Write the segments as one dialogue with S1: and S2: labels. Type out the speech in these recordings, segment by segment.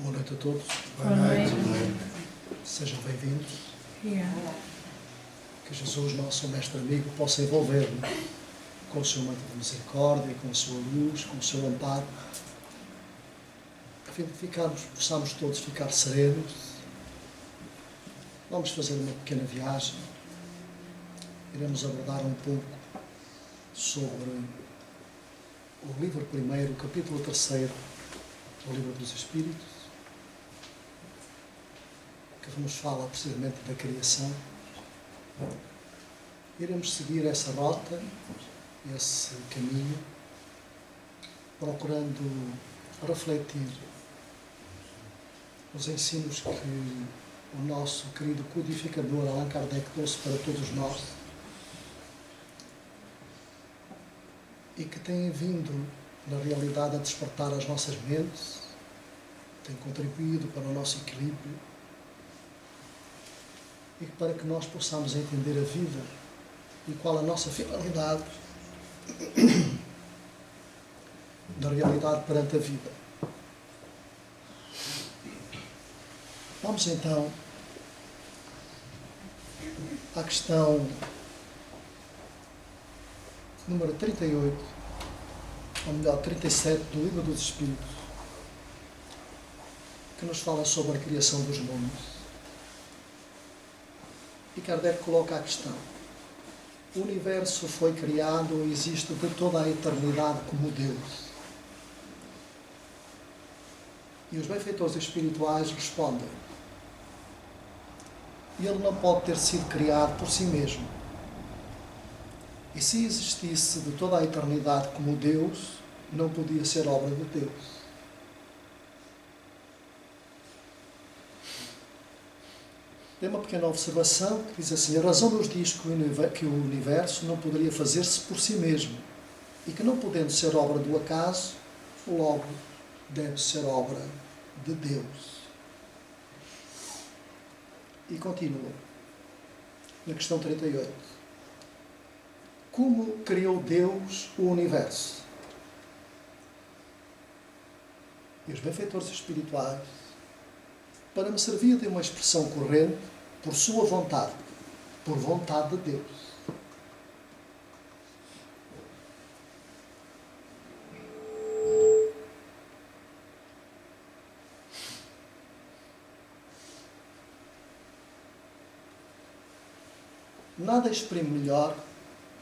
S1: Boa noite a todos.
S2: Boa noite.
S1: Sejam bem-vindos.
S2: Yeah.
S1: Que Jesus, nosso mestre amigo, possa envolver-nos com o seu manto de misericórdia, com a sua luz, com o seu amparo, a fim de possamos todos ficar serenos. Vamos fazer uma pequena viagem. Iremos abordar um pouco sobre o livro 1, o capítulo 3 do Livro dos Espíritos, que nos fala precisamente da criação. Iremos seguir essa rota, esse caminho, procurando refletir os ensinos que o nosso querido codificador Allan Kardec trouxe para todos nós e que têm vindo, na realidade, a despertar as nossas mentes, têm contribuído para o nosso equilíbrio e para que nós possamos entender a vida e qual a nossa finalidade da realidade perante a vida. Vamos então à questão número 38, ou melhor, 37 do Livro dos Espíritos, que nos fala sobre a criação dos mundos. E Kardec coloca a questão: o universo foi criado ou existe de toda a eternidade como Deus? E os benfeitores espirituais respondem: ele não pode ter sido criado por si mesmo. E se existisse de toda a eternidade como Deus, não podia ser obra de Deus. Tem uma pequena observação que diz assim: a razão nos diz que o universo não poderia fazer-se por si mesmo e que, não podendo ser obra do acaso, logo deve ser obra de Deus. E continua na questão 38. Como criou Deus o universo? E os benfeitores espirituais, para me servir de uma expressão corrente, por sua vontade, por vontade de Deus. Nada exprime melhor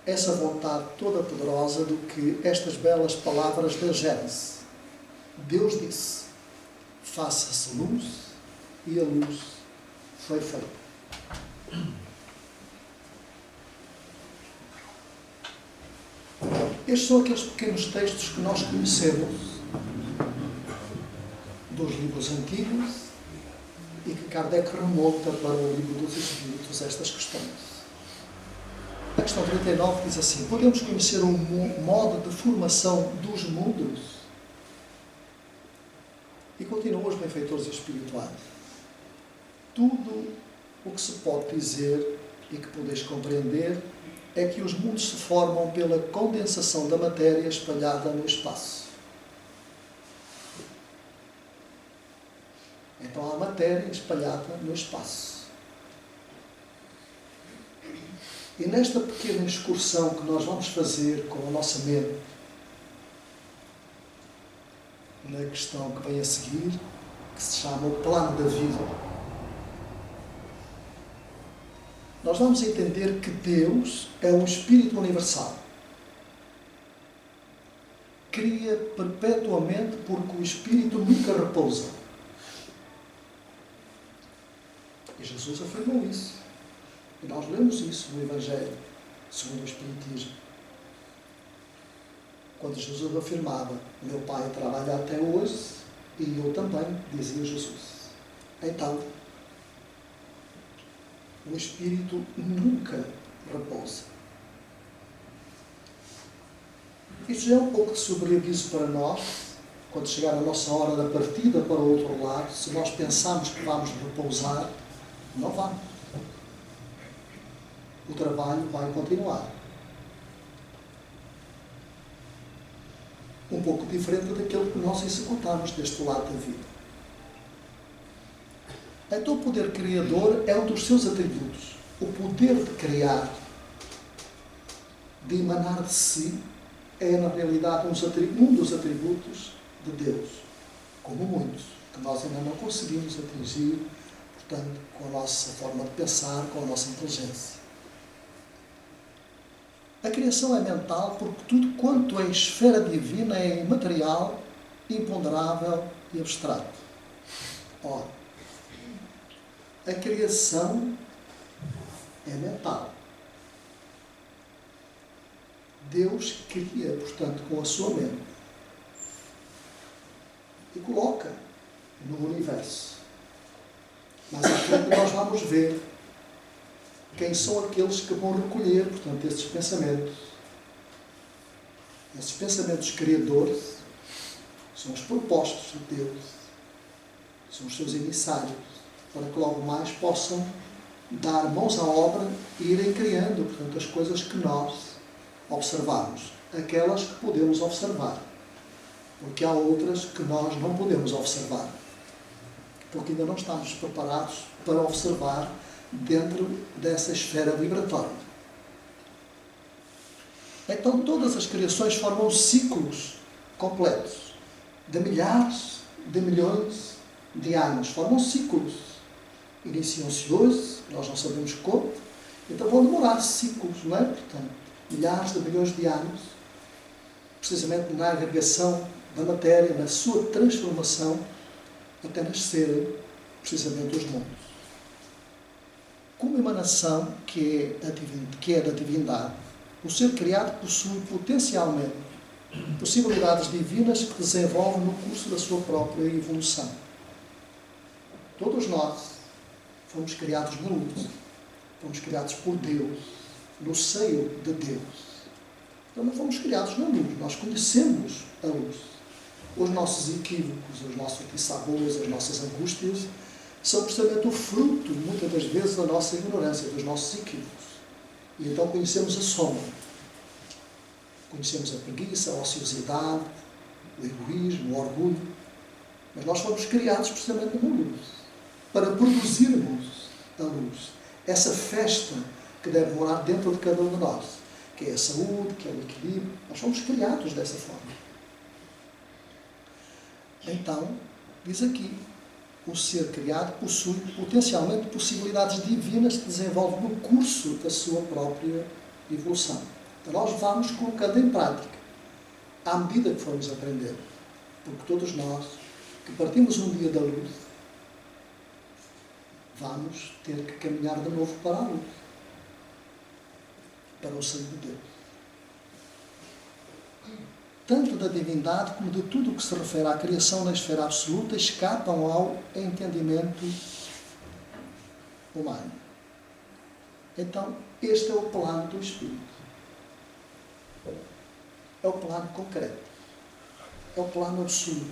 S1: essa vontade toda poderosa do que estas belas palavras da Gênesis. Deus disse: faça-se luz, e a luz foi feita. Estes são aqueles pequenos textos que nós conhecemos dos livros antigos e que Kardec remonta para o Livro dos Espíritos estas questões. A questão 39 diz assim: podemos conhecer um modo de formação dos mundos? E continuam os benfeitores espirituais: tudo o que se pode dizer e que podeis compreender é que os mundos se formam pela condensação da matéria espalhada no espaço. Então há matéria espalhada no espaço. E nesta pequena excursão que nós vamos fazer com a nossa mente, na questão que vem a seguir, que se chama o plano da vida, nós vamos entender que Deus é um Espírito universal. Cria perpetuamente porque o Espírito nunca repousa. E Jesus afirmou isso. E nós lemos isso no Evangelho, segundo o Espiritismo. Quando Jesus afirmava: meu Pai trabalha até hoje e eu também, dizia Jesus. Então, o Espírito nunca repousa. Isto já é um pouco de sobreaviso para nós, quando chegar a nossa hora da partida para o outro lado. Se nós pensarmos que vamos repousar, não vamos. O trabalho vai continuar. Um pouco diferente daquele que nós executamos deste lado da vida. Então o poder criador é um dos seus atributos. O poder de criar, de emanar de si, é na realidade um dos atributos de Deus, como muitos, que nós ainda não conseguimos atingir, portanto, com a nossa forma de pensar, com a nossa inteligência. A criação é mental porque tudo quanto é esfera divina é imaterial, imponderável e abstrato. Ora, a criação é mental. Deus cria, portanto, com a sua mente e coloca no universo. Mas à frente nós vamos ver quem são aqueles que vão recolher, portanto, esses pensamentos. Esses pensamentos criadores são os propostos de Deus, são os seus emissários, para que logo mais possam dar mãos à obra e irem criando, portanto, as coisas que nós observamos, aquelas que podemos observar, porque há outras que nós não podemos observar, porque ainda não estamos preparados para observar dentro dessa esfera vibratória. Então todas as criações formam ciclos completos, de milhares, de milhões de anos, formam ciclos. Iniciam-se hoje, nós não sabemos como, então vão demorar ciclos, não é? Portanto, milhares de milhões de anos, precisamente na agregação da matéria, na sua transformação, até nascerem precisamente os mundos. Como emanação que é da divindade, o ser criado possui potencialmente possibilidades divinas que desenvolve no curso da sua própria evolução. Todos nós fomos criados na luz, fomos criados por Deus, no seio de Deus. Então não fomos criados na luz, nós conhecemos a luz. Os nossos equívocos, os nossos dissabores, as nossas angústias, são precisamente o fruto, muitas das vezes, da nossa ignorância, dos nossos equívocos. E então conhecemos a sombra. Conhecemos a preguiça, a ociosidade, o egoísmo, o orgulho. Mas nós fomos criados precisamente na luz, para produzirmos a luz. Essa festa que deve morar dentro de cada um de nós, que é a saúde, que é o equilíbrio. Nós fomos criados dessa forma. Então, diz aqui, o ser criado possui potencialmente possibilidades divinas que desenvolve no curso da sua própria evolução. Então nós vamos colocando em prática, à medida que formos aprender. Porque todos nós, que partimos um dia da luz, vamos ter que caminhar de novo para a luz, para o seio de Deus. Tanto da divindade como de tudo o que se refere à criação na esfera absoluta escapam ao entendimento humano. Então, este é o plano do Espírito. É o plano concreto. É o plano absoluto.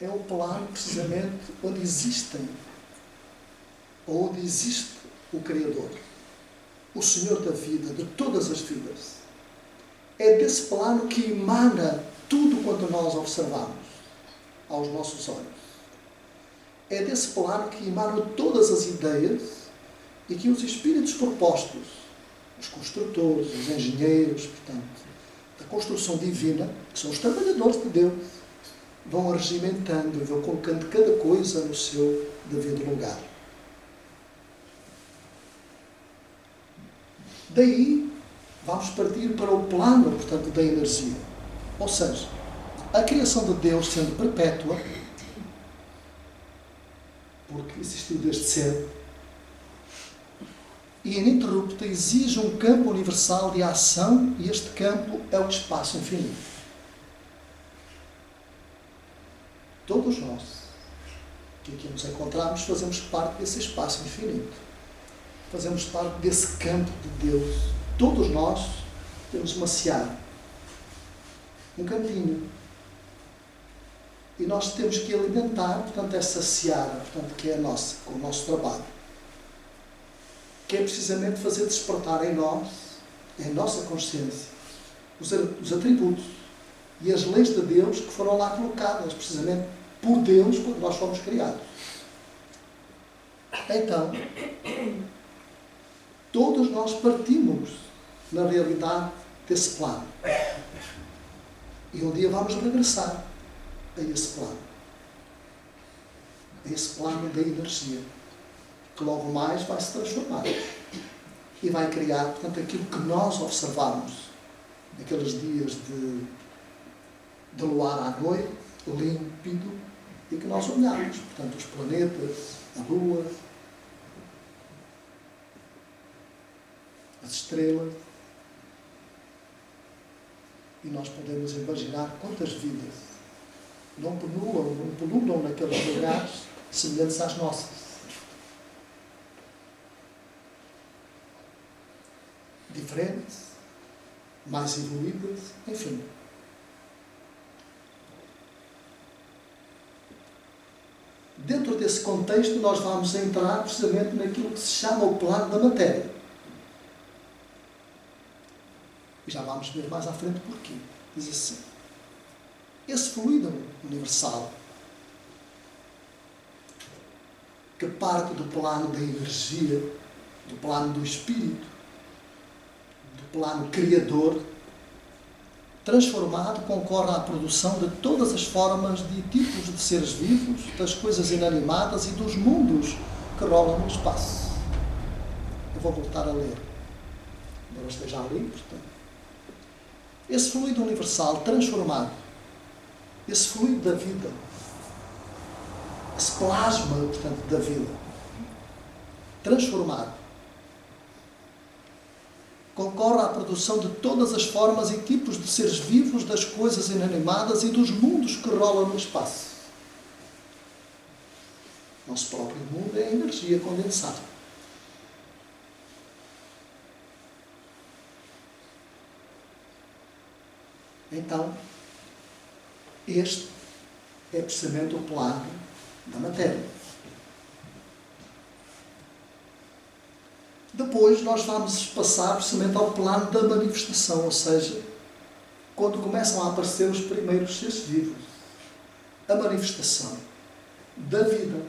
S1: É o plano, precisamente, onde existe o Criador, o Senhor da vida, de todas as vidas. É desse plano que emana tudo quanto nós observamos aos nossos olhos. É desse plano que emanam todas as ideias e que os espíritos propostos, os construtores, os engenheiros, portanto, da construção divina, que são os trabalhadores de Deus, vão regimentando e vão colocando cada coisa no seu devido lugar. Daí, vamos partir para o plano, portanto, da energia. Ou seja, a criação de Deus sendo perpétua, porque existiu desde cedo, e ininterrupta, exige um campo universal de ação, e este campo é o espaço infinito. Todos nós, que aqui nos encontramos, fazemos parte desse espaço infinito. Fazemos parte desse campo de Deus. Todos nós temos uma seara, um campinho. E nós temos que alimentar, portanto, essa seara, portanto, que é a nossa, com o nosso trabalho. Que é precisamente fazer despertar em nós, em nossa consciência, os atributos e as leis de Deus que foram lá colocadas, precisamente por Deus, quando nós fomos criados. Então, todos nós partimos, na realidade, desse plano. E um dia vamos regressar a esse plano. A esse plano da energia, que logo mais vai se transformar. E vai criar, portanto, aquilo que nós observamos naqueles dias de luar à noite, límpido, e que nós olhamos, portanto, os planetas, a Lua, as estrelas, e nós podemos imaginar quantas vidas não pululam naqueles lugares semelhantes às nossas. Diferentes, mais evoluídas, enfim. Dentro desse contexto, nós vamos entrar precisamente naquilo que se chama o plano da matéria. E já vamos ver mais à frente porquê. Diz assim: esse fluido universal, que parte do plano da energia, do plano do espírito, do plano criador, transformado, concorre à produção de todas as formas de tipos de seres vivos, das coisas inanimadas e dos mundos que rolam no espaço. Eu vou voltar a ler, embora esteja ali, portanto. Esse fluido universal transformado, esse fluido da vida, esse plasma, portanto, da vida, transformado, concorre à produção de todas as formas e tipos de seres vivos, das coisas inanimadas e dos mundos que rolam no espaço. Nosso próprio mundo é a energia condensada. Então, este é precisamente o plano da matéria. Depois nós vamos passar precisamente ao plano da manifestação, ou seja, quando começam a aparecer os primeiros seres vivos. A manifestação da vida,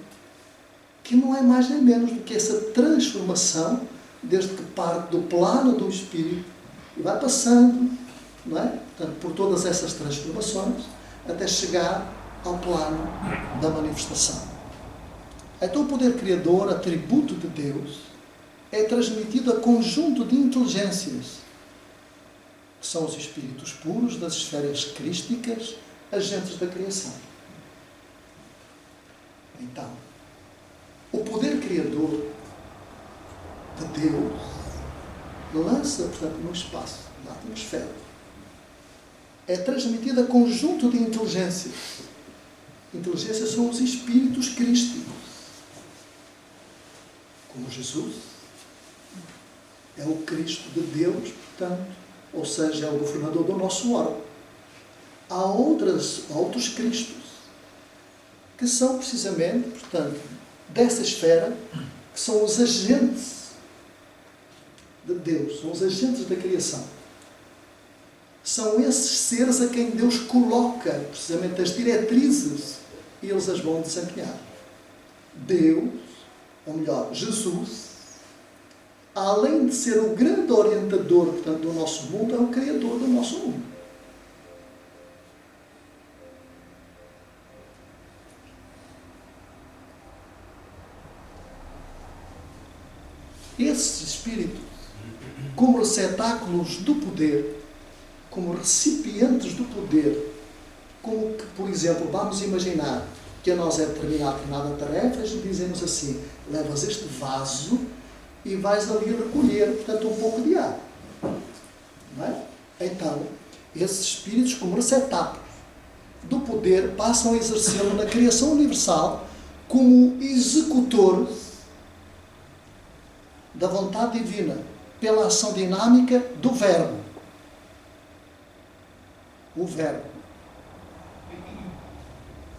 S1: que não é mais nem menos do que essa transformação, desde que parte do plano do espírito e vai passando, não é? Portanto, por todas essas transformações, até chegar ao plano da manifestação. Então, o poder criador, atributo de Deus, é transmitido a conjunto de inteligências, que são os espíritos puros das esferas crísticas, agentes da criação. Então, o poder criador de Deus lança, portanto, no espaço, na atmosfera, é transmitido a conjunto de inteligências. Inteligências são os espíritos crísticos, como Jesus é o Cristo de Deus, portanto, ou seja, é o governador do nosso órgão. Há outros Cristos, que são precisamente, portanto, dessa esfera, que são os agentes de Deus, são os agentes da criação. São esses seres a quem Deus coloca, precisamente, as diretrizes, e eles as vão desempenhar. Deus, ou melhor, Jesus, além de ser o grande orientador, portanto, do nosso mundo, é o criador do nosso mundo. Esses espíritos, como receptáculos do poder, como recipientes do poder, como que, por exemplo, vamos imaginar que a nós é determinada tarefa, e dizemos assim: levas este vaso e vais ali recolher, portanto, um pouco de água. Não é? Então, esses espíritos, como receptáculos do poder, passam a exercê-lo na criação universal como executores da vontade divina, pela ação dinâmica do Verbo. O Verbo.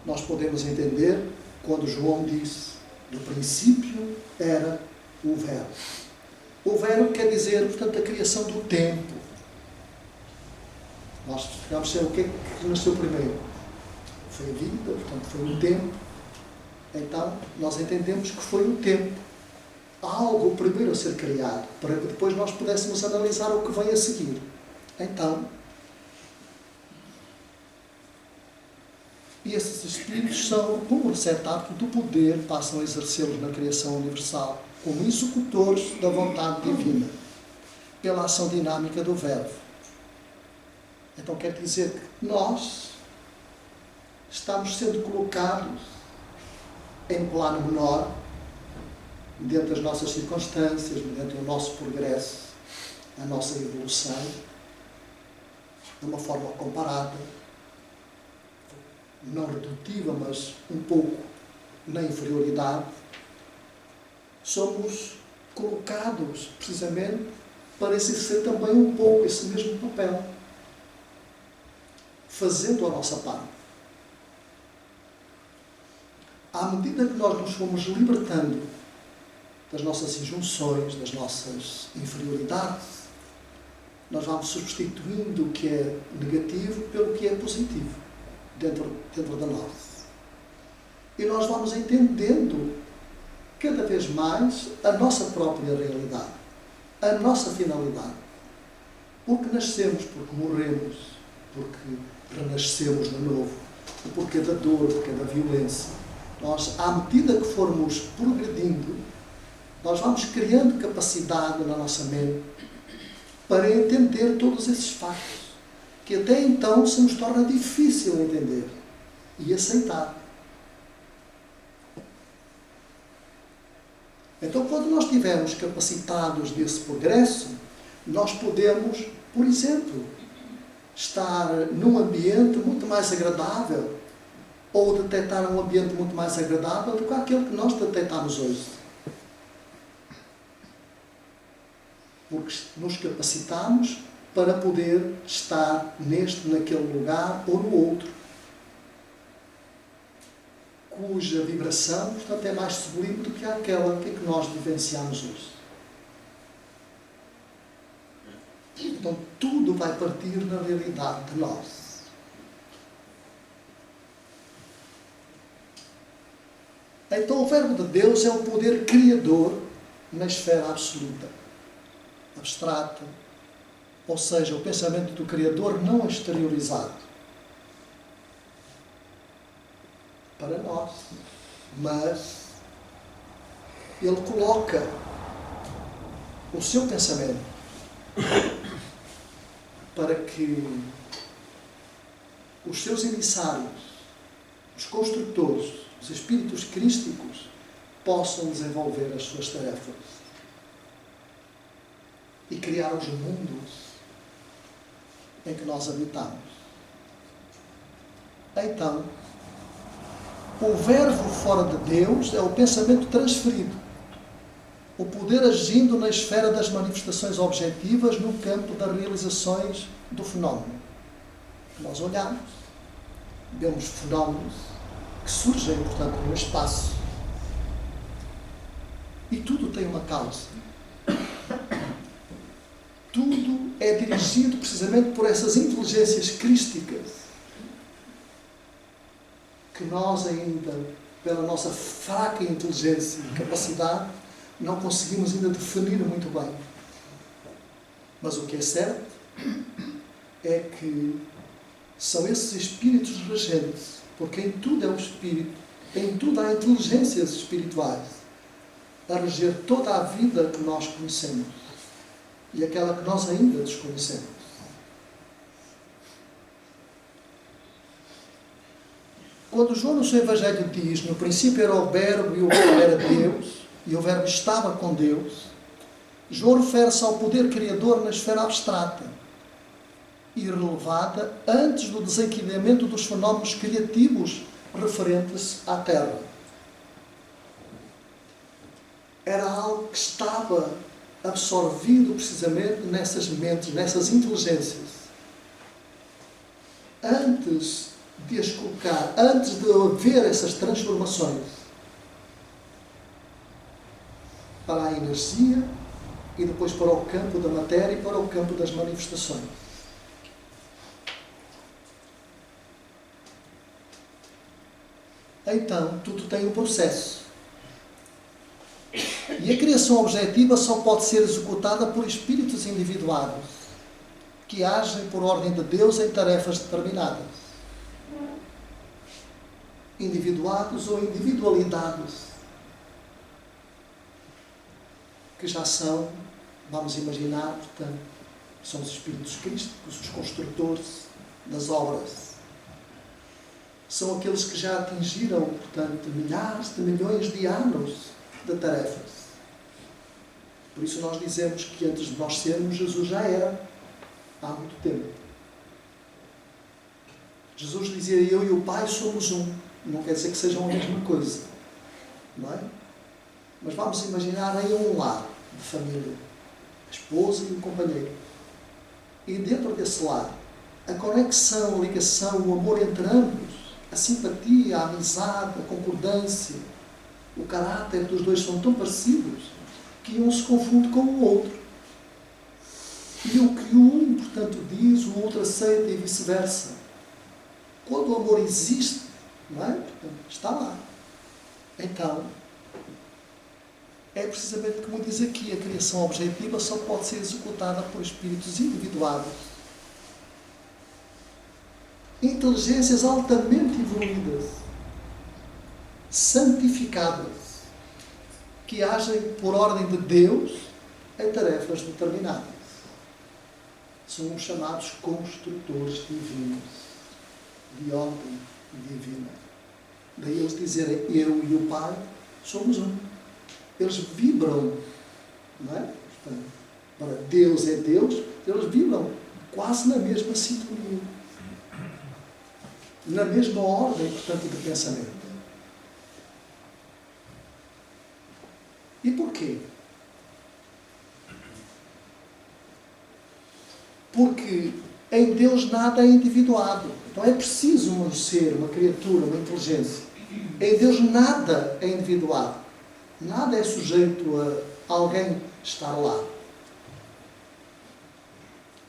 S1: Nós podemos entender quando João disse: no princípio era o Verbo. O Verbo quer dizer, portanto, a criação do tempo. Nós vamos saber o que é que nasceu primeiro. Foi a vida, portanto, foi o tempo. Então, nós entendemos que foi o tempo, algo primeiro a ser criado, para que depois nós pudéssemos analisar o que vem a seguir. Então, esses espíritos são, como receptáculo do poder, passam a exercê-los na criação universal, como executores da vontade divina, pela ação dinâmica do Verbo. Então quer dizer que nós estamos sendo colocados em plano menor, dentro das nossas circunstâncias, dentro do nosso progresso, a nossa evolução, de uma forma comparada, não redutiva, mas um pouco na inferioridade. Somos colocados precisamente para exercer também um pouco esse mesmo papel, fazendo a nossa parte. À medida que nós nos fomos libertando das nossas injunções, das nossas inferioridades, nós vamos substituindo o que é negativo pelo que é positivo dentro de nós. E nós vamos entendendo cada vez mais a nossa própria realidade, a nossa finalidade. Porque nascemos, porque morremos, porque renascemos de novo, o porquê da dor, o porquê da violência. Nós, à medida que formos progredindo, nós vamos criando capacidade na nossa mente para entender todos esses factos, que até então se nos torna difícil entender e aceitar. Então, quando nós estivermos capacitados desse progresso, nós podemos, por exemplo, estar num ambiente muito mais agradável ou detectar um ambiente muito mais agradável do que aquele que nós detectamos hoje. Porque nos capacitamos para poder estar neste, naquele lugar ou no outro, cuja vibração, portanto, é mais sublime do que aquela que nós vivenciamos hoje. Então, tudo vai partir na realidade de nós. Então, o Verbo de Deus é o poder criador na esfera absoluta, abstrata, ou seja, o pensamento do Criador não exteriorizado para nós, mas ele coloca o seu pensamento para que os seus emissários, os construtores, os espíritos crísticos possam desenvolver as suas tarefas e criar os mundos em que nós habitamos. Então, o verbo fora de Deus é o pensamento transferido, o poder agindo na esfera das manifestações objetivas no campo das realizações do fenómeno. Nós olhamos, vemos fenómenos que surgem, portanto, no espaço. E tudo tem uma causa. Tudo é dirigido precisamente por essas inteligências crísticas que nós ainda, pela nossa fraca inteligência e capacidade, não conseguimos ainda definir muito bem. Mas o que é certo é que são esses espíritos regentes, porque em tudo é o espírito, em tudo há inteligências espirituais a reger toda a vida que nós conhecemos e aquela que nós ainda desconhecemos. Quando João no seu Evangelho diz, no princípio era o Verbo e o Verbo era Deus, e o Verbo estava com Deus, João refere-se ao poder criador na esfera abstrata e relevada antes do desencadeamento dos fenómenos criativos referentes à Terra. Era algo que estava absorvido precisamente nessas mentes, nessas inteligências. Antes de as colocar, antes de haver essas transformações para a energia e depois para o campo da matéria e para o campo das manifestações. Então, tudo tem um processo. E a criação objetiva só pode ser executada por espíritos individuados, que agem por ordem de Deus em tarefas determinadas. Individuados ou individualidades, que já são, vamos imaginar, portanto, são os espíritos crísticos, os construtores das obras. São aqueles que já atingiram, portanto, milhares de milhões de anos de tarefas. Por isso nós dizemos que antes de nós sermos, Jesus já era, há muito tempo. Jesus dizia, eu e o Pai somos um. Não quer dizer que sejam a mesma coisa, não é? Mas vamos imaginar aí um lar de família, a esposa e o companheiro. E dentro desse lar, a conexão, a ligação, o amor entre ambos, a simpatia, a amizade, a concordância, o caráter dos dois são tão parecidos que um se confunde com o outro. E o que um, portanto, diz, o outro aceita e vice-versa. Quando o amor existe, não é? Portanto, está lá. Então, é precisamente como diz aqui, a criação objetiva só pode ser executada por espíritos individuados. Inteligências altamente evoluídas, santificadas, que agem por ordem de Deus em tarefas determinadas. São os chamados construtores divinos, de ordem divina. Daí eles dizerem, eu e o Pai somos um. Eles vibram, não é? Portanto, para Deus é Deus, eles vibram quase na mesma sintonia, na mesma ordem, portanto, de pensamento. E porquê? Porque em Deus nada é individuado. Então é preciso um ser, uma criatura, uma inteligência. Em Deus nada é individuado. Nada é sujeito a alguém estar lá.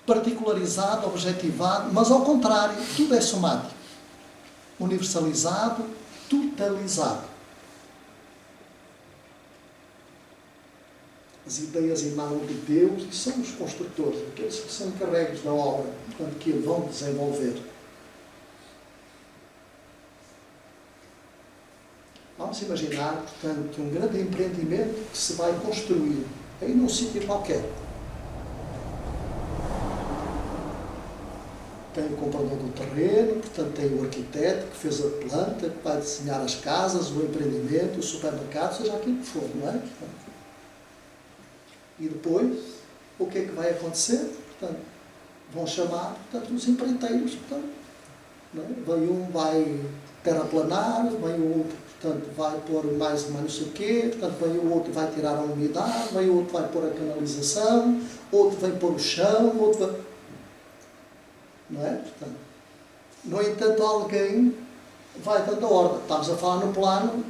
S1: Particularizado, objetivado, mas ao contrário, tudo é somático. Universalizado, totalizado. As ideias emanam de Deus e são os construtores, aqueles que são encarregues da obra, portanto, que a vão desenvolver. Vamos imaginar, portanto, um grande empreendimento que se vai construir aí num sítio qualquer. Tem o comprador do terreno, portanto, tem o arquiteto que fez a planta, que vai desenhar as casas, o empreendimento, o supermercado, seja aquilo que for, não é? E depois, o que é que vai acontecer? Portanto, vão chamar, portanto, os empreiteiros, portanto, não é? Vem um, vai terraplanar, vem o outro, portanto, vai pôr mais uma não sei o quê, portanto, vem o outro vai tirar a umidade, vem o outro vai pôr a canalização, outro vem pôr o chão, outro vai... Não é? Portanto, no entanto, alguém vai dando a ordem. Estamos a falar no plano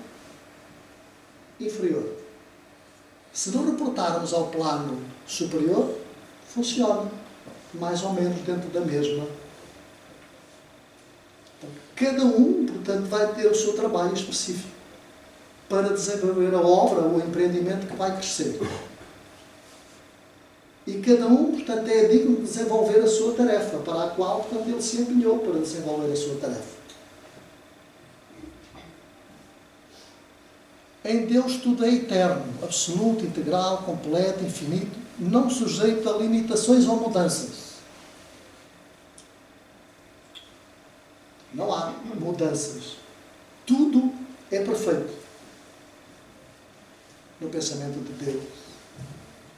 S1: inferior. Se não reportarmos ao plano superior, funciona mais ou menos dentro da mesma. Cada um, portanto, vai ter o seu trabalho específico para desenvolver a obra ou o empreendimento que vai crescer. E cada um, portanto, é digno de desenvolver a sua tarefa, para a qual, portanto, ele se empenhou para desenvolver a sua tarefa. Em Deus tudo é eterno, absoluto, integral, completo, infinito, não sujeito a limitações ou mudanças. Não há mudanças. Tudo é perfeito. No pensamento de Deus,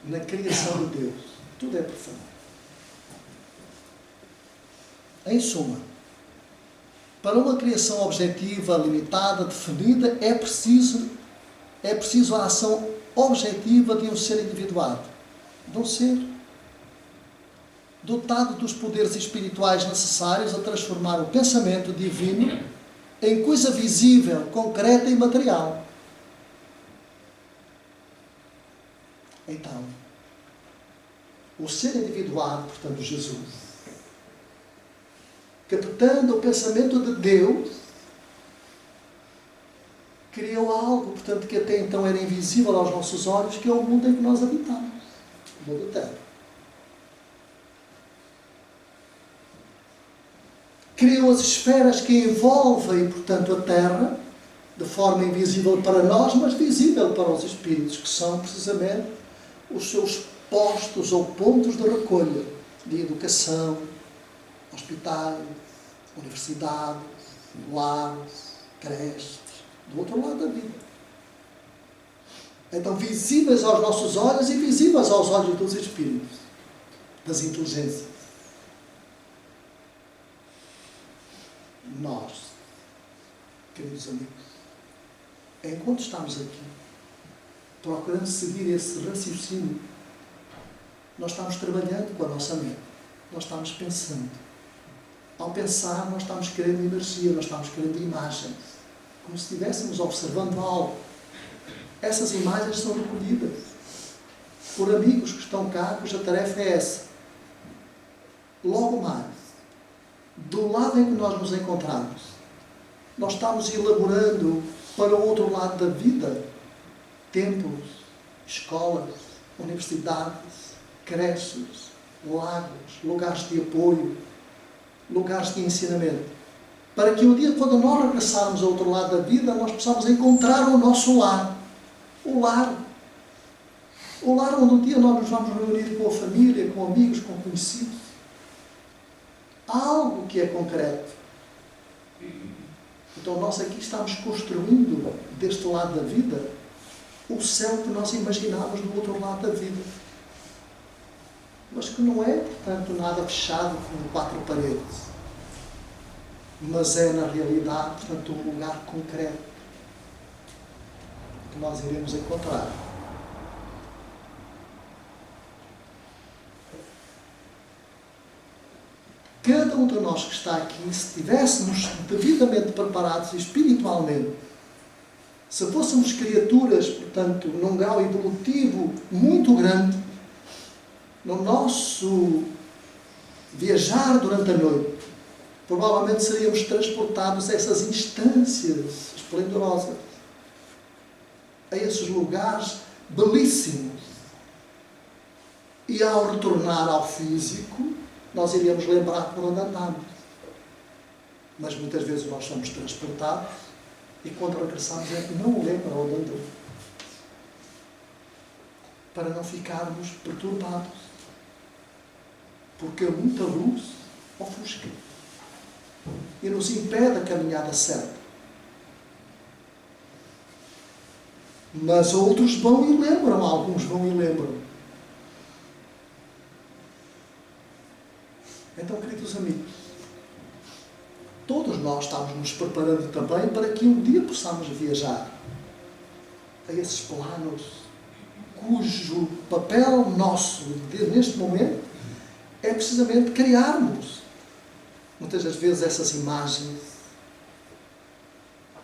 S1: na criação de Deus, tudo é perfeito. Em suma, para uma criação objetiva, limitada, definida, é preciso a ação objetiva de um ser individuado, de um ser dotado dos poderes espirituais necessários a transformar o pensamento divino em coisa visível, concreta e material. Então, o ser individuado, portanto, Jesus, captando o pensamento de Deus, portanto, que até então era invisível aos nossos olhos, que é o mundo em que nós habitamos, o mundo da Terra. Criou as esferas que envolvem, portanto, a Terra, de forma invisível para nós, mas visível para os espíritos, que são precisamente os seus postos ou pontos de recolha, de educação, hospitais, universidades, lares, creches, do outro lado da vida. Então, visíveis aos nossos olhos e visíveis aos olhos dos espíritos, das inteligências. Nós, queridos amigos, enquanto estamos aqui, procurando seguir esse raciocínio, nós estamos trabalhando com a nossa mente, nós estamos pensando. Ao pensar, nós estamos querendo energia, nós estamos querendo imagens, como se estivéssemos observando algo. Essas imagens são recolhidas por amigos que estão cá, cuja tarefa é essa. Logo mais, do lado em que nós nos encontramos, nós estamos elaborando para o outro lado da vida templos, escolas, universidades, creches, lagos, lugares de apoio, lugares de ensinamento, para que um dia, quando nós regressarmos ao outro lado da vida, nós possamos encontrar o nosso lar. O lar. O lar onde um dia nós nos vamos reunir com a família, com amigos, com conhecidos. Há algo que é concreto. Então nós aqui estamos construindo, deste lado da vida, o céu que nós imaginávamos do outro lado da vida. Mas que não é, portanto, nada fechado com 4 paredes. Mas é, na realidade, portanto, um lugar concreto que nós iremos encontrar. Cada um de nós que está aqui, se estivéssemos devidamente preparados espiritualmente, se fôssemos criaturas, portanto, num grau evolutivo muito grande, no nosso viajar durante a noite, provavelmente seríamos transportados a essas instâncias esplendorosas, a esses lugares belíssimos. E ao retornar ao físico, nós iríamos lembrar por onde andamos. Mas muitas vezes nós somos transportados e quando regressamos não lembra onde andamos. Para não ficarmos perturbados. Porque muita luz ofusca e nos impede a caminhada certa. Mas outros vão e lembram, alguns vão e lembram. Então, queridos amigos, todos nós estamos nos preparando também para que um dia possamos viajar a esses planos cujo papel nosso neste momento é precisamente criarmos muitas das vezes essas imagens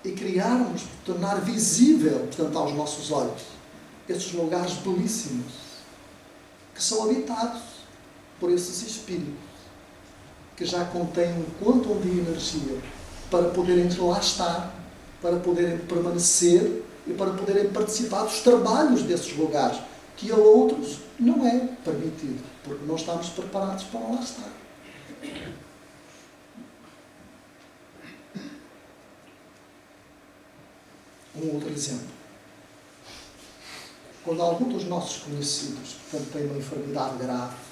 S1: e criarmos, tornar visível, portanto, aos nossos olhos esses lugares belíssimos que são habitados por esses espíritos que já contêm um quantum de energia para poderem lá estar, para poderem permanecer e para poderem participar dos trabalhos desses lugares, que a outros não é permitido, porque não estamos preparados para lá estar. Um outro exemplo. Quando algum dos nossos conhecidos, portanto, tem uma enfermidade grave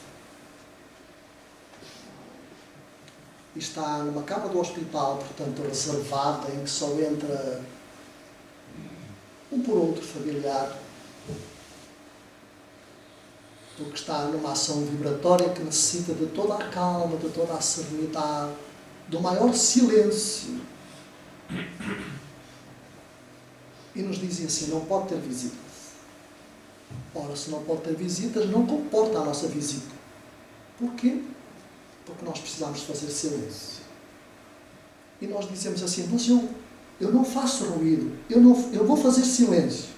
S1: e está numa cama do hospital, portanto, reservada, em que só entra um por outro familiar, porque está numa ação vibratória que necessita de toda a calma, de toda a serenidade, do maior silêncio. E nos dizem assim, não pode ter visitas. Ora, se não pode ter visitas, não comporta a nossa visita. Porquê? Porque nós precisamos fazer silêncio. E nós dizemos assim, mas eu não faço ruído, eu vou fazer silêncio.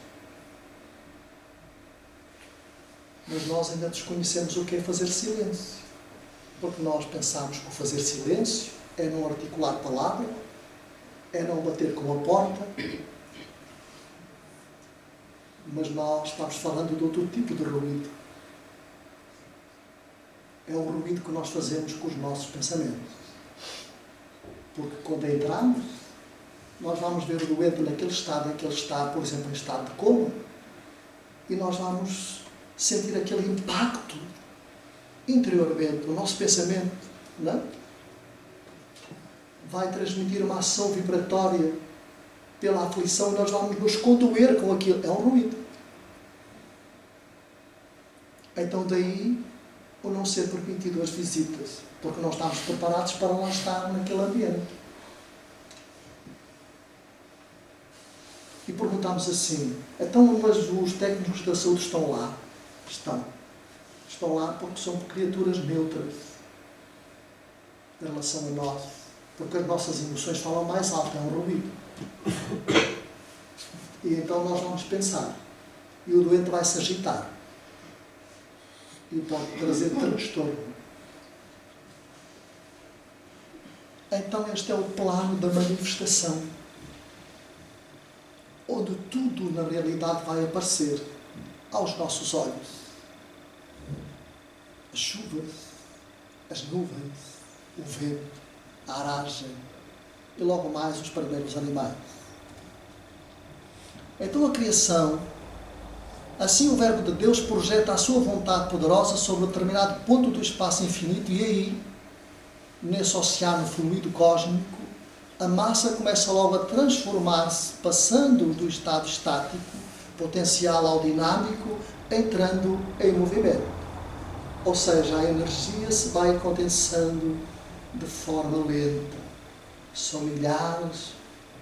S1: Mas nós ainda desconhecemos o que é fazer silêncio. Porque nós pensamos que o fazer silêncio é não articular palavra, é não bater com a porta, Mas nós estamos falando de outro tipo de ruído. É o ruído que nós fazemos com os nossos pensamentos. Porque quando entramos, nós vamos ver o doente naquele estado em que ele está, por exemplo, em estado de coma, e nós vamos sentir aquele impacto interiormente. O nosso pensamento, não? Vai transmitir uma ação vibratória pela aflição e nós vamos nos condoer com aquilo. É um ruído. Então daí o não ser permitido as visitas, porque não estamos preparados para lá estar naquele ambiente. E perguntamos assim, então mas os técnicos da saúde estão lá? Estão. Estão lá porque são criaturas neutras em relação a nós. Porque as nossas emoções falam mais alto, é um ruído. E então nós vamos pensar. E o doente vai se agitar. E pode trazer transtorno. Então este é o plano da manifestação. Onde tudo na realidade vai aparecer aos nossos olhos. As chuvas, as nuvens, o vento, a aragem e logo mais os primeiros animais. Então a criação, assim o Verbo de Deus projeta a sua vontade poderosa sobre um determinado ponto do espaço infinito e aí, nesse oceano fluido cósmico, a massa começa logo a transformar-se, passando do estado estático, potencial ao dinâmico, entrando em movimento. Ou seja, a energia se vai condensando de forma lenta. São milhares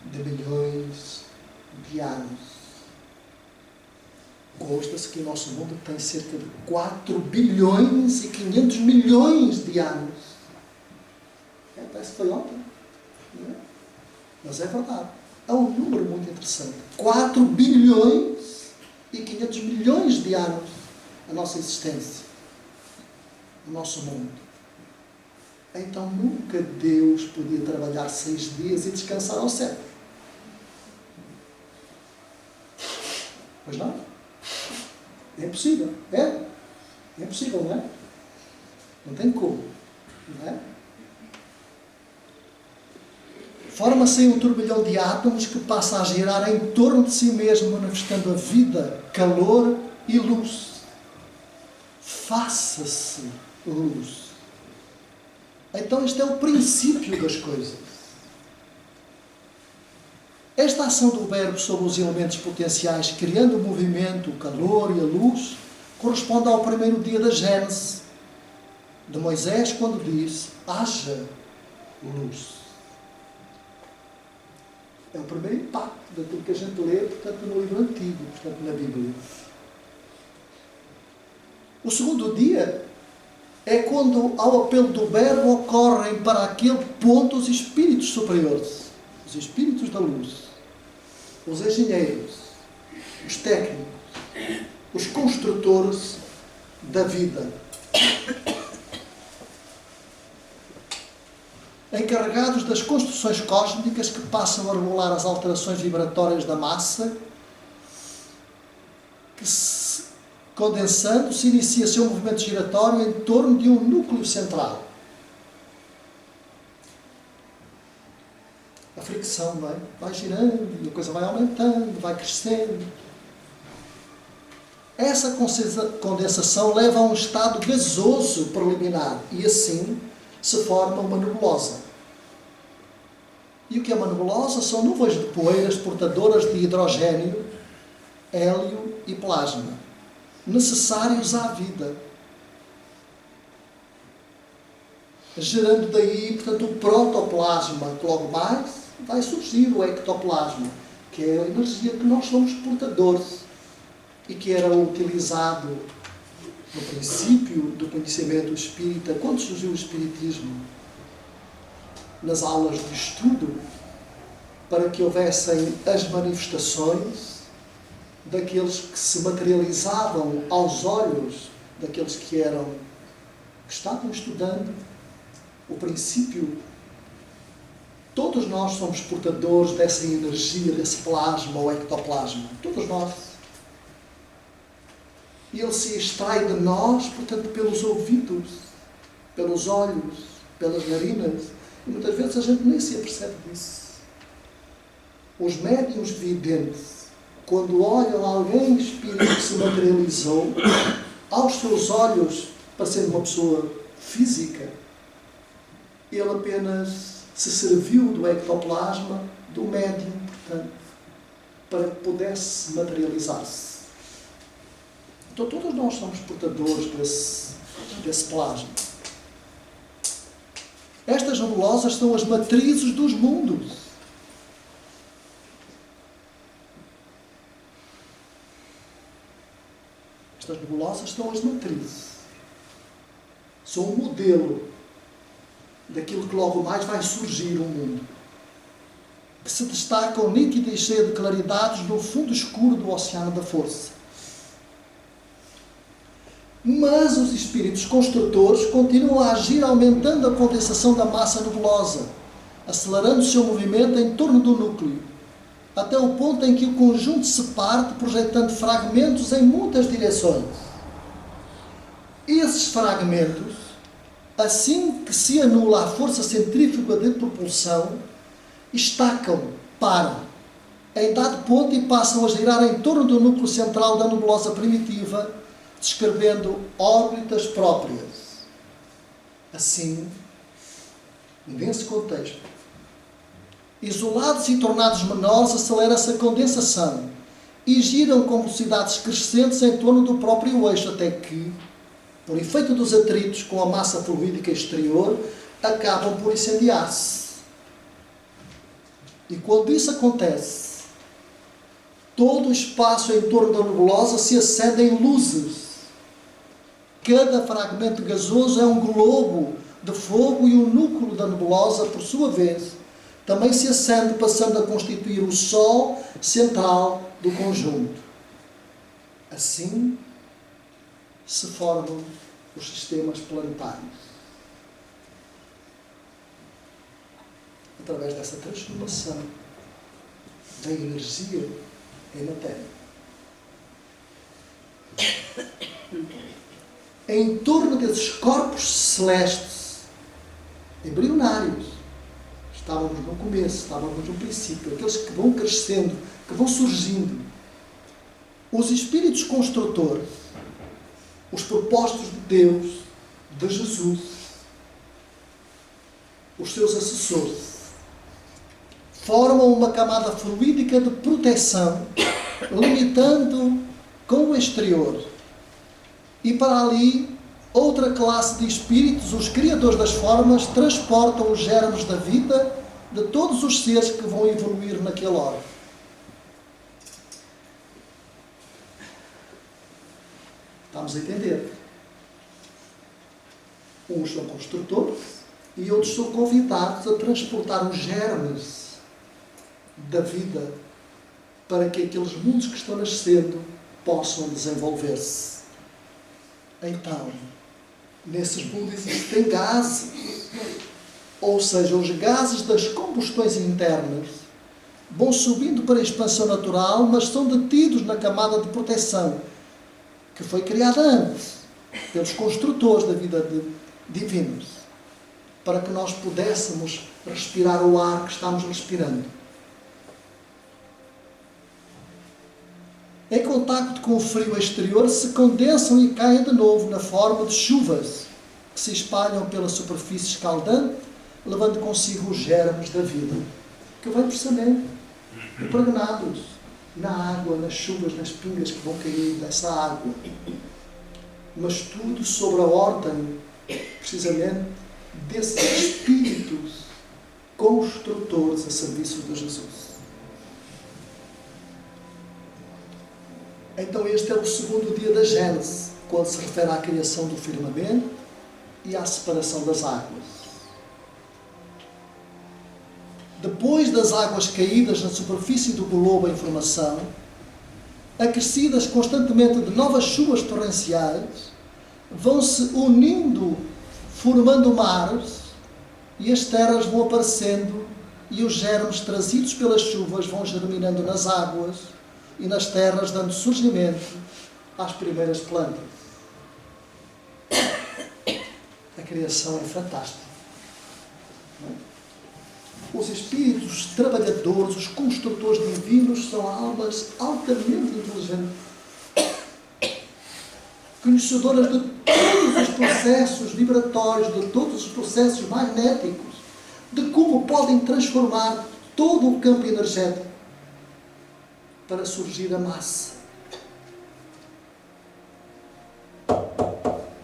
S1: de milhões de anos. Consta-se que o nosso mundo tem cerca de 4 bilhões e 500 milhões de anos. Parece que foi ontem. Não é? Mas é verdade. É um número muito interessante. 4 bilhões e 500 milhões de anos a nossa existência. O nosso mundo. Então nunca Deus podia trabalhar 6 dias e descansar ao 7. Pois não? É impossível. É impossível, não é? Não tem como. Não é? Forma-se um turbilhão de átomos que passa a girar em torno de si mesmo, manifestando a vida, calor e luz. Faça-se luz. Então este é o princípio das coisas. Esta ação do Verbo sobre os elementos potenciais, criando o movimento, o calor e a luz, corresponde ao primeiro dia da Gênese de Moisés, quando disse, haja luz. É o primeiro impacto daquilo que a gente lê, portanto, no livro antigo, portanto, na Bíblia. O segundo dia é quando, ao apelo do Verbo, ocorrem para aquele ponto os espíritos superiores, os espíritos da luz, os engenheiros, os técnicos, os construtores da vida, encarregados das construções cósmicas que passam a regular as alterações vibratórias da massa, que condensando, se inicia seu movimento giratório em torno de um núcleo central. A fricção vai girando, e a coisa vai aumentando, vai crescendo. Essa condensação leva a um estado gasoso preliminar e assim se forma uma nebulosa. E o que é uma nebulosa? São nuvens de poeiras portadoras de hidrogênio, hélio e plasma, necessários à vida. Gerando daí, portanto, o protoplasma, que logo mais vai surgir o ectoplasma, que é a energia que nós somos portadores e que era utilizado no princípio do conhecimento espírita, quando surgiu o espiritismo, nas aulas de estudo, para que houvessem as manifestações daqueles que se materializavam aos olhos daqueles que estavam estudando o princípio. Todos nós somos portadores dessa energia, desse plasma ou ectoplasma. Todos nós. ele se extrai de nós, portanto, pelos ouvidos, pelos olhos, pelas narinas. E muitas vezes a gente nem se apercebe disso. Os médiuns videntes, quando olham alguém espírito que se materializou, aos seus olhos, para ser uma pessoa física, ele apenas se serviu do ectoplasma do médium, portanto, para que pudesse materializar-se. Então todos nós somos portadores desse plasma. Estas nebulosas são as matrizes dos mundos. Estas nebulosas são as matrizes. São um modelo daquilo que logo mais vai surgir no mundo, que se destacam nítida e cheia de claridades no fundo escuro do oceano da força. Mas os espíritos construtores continuam a agir aumentando a condensação da massa nebulosa, acelerando o seu movimento em torno do núcleo, até o ponto em que o conjunto se parte, projetando fragmentos em muitas direções. Esses fragmentos, assim que se anula a força centrífuga de propulsão, estacam, param, em dado ponto e passam a girar em torno do núcleo central da nebulosa primitiva, descrevendo órbitas próprias. Assim, nesse contexto, isolados e tornados menores, acelera-se a condensação e giram com velocidades crescentes em torno do próprio eixo, até que, por efeito dos atritos com a massa fluídica exterior, acabam por incendiar-se. E quando isso acontece, todo o espaço em torno da nebulosa se acende em luzes. Cada fragmento gasoso é um globo de fogo e o núcleo da nebulosa, por sua vez, também se acende, passando a constituir o Sol central do conjunto. Assim se formam os sistemas planetários. Através dessa transformação da energia em matéria. Em torno desses corpos celestes, embrionários, estávamos no começo, estávamos no princípio, aqueles que vão crescendo, que vão surgindo, os espíritos construtores, os propósitos de Deus, de Jesus, os seus assessores, formam uma camada fluídica de proteção, limitando com o exterior. E para ali, outra classe de espíritos, os criadores das formas, transportam os germes da vida de todos os seres que vão evoluir naquele órgão. Estamos a entender? Uns são construtores e outros são convidados a transportar os germes da vida para que aqueles mundos que estão nascendo possam desenvolver-se. Então, nesses mundos existem gases, ou seja, os gases das combustões internas vão subindo para a expansão natural, mas são detidos na camada de proteção que foi criada antes pelos construtores da vida divinos, para que nós pudéssemos respirar o ar que estamos respirando. Em contacto com o frio exterior, se condensam e caem de novo na forma de chuvas que se espalham pela superfície escaldante, levando consigo os germes da vida, que vêm precisamente impregnados na água, nas chuvas, nas pingas que vão cair dessa água. Mas tudo sobre a ordem, precisamente, desses espíritos construtores a serviço de Jesus. Então este é o segundo dia da Gênese, quando se refere à criação do firmamento e à separação das águas. Depois das águas caídas na superfície do globo em formação, acrescidas constantemente de novas chuvas torrenciais, vão-se unindo, formando mares, e as terras vão aparecendo, e os germes trazidos pelas chuvas vão germinando nas águas e nas terras, dando surgimento às primeiras plantas. A criação é fantástica. Não é? Os espíritos trabalhadores, os construtores divinos, são almas altamente inteligentes, conhecedoras de todos os processos vibratórios, de todos os processos magnéticos, de como podem transformar todo o campo energético para surgir a massa.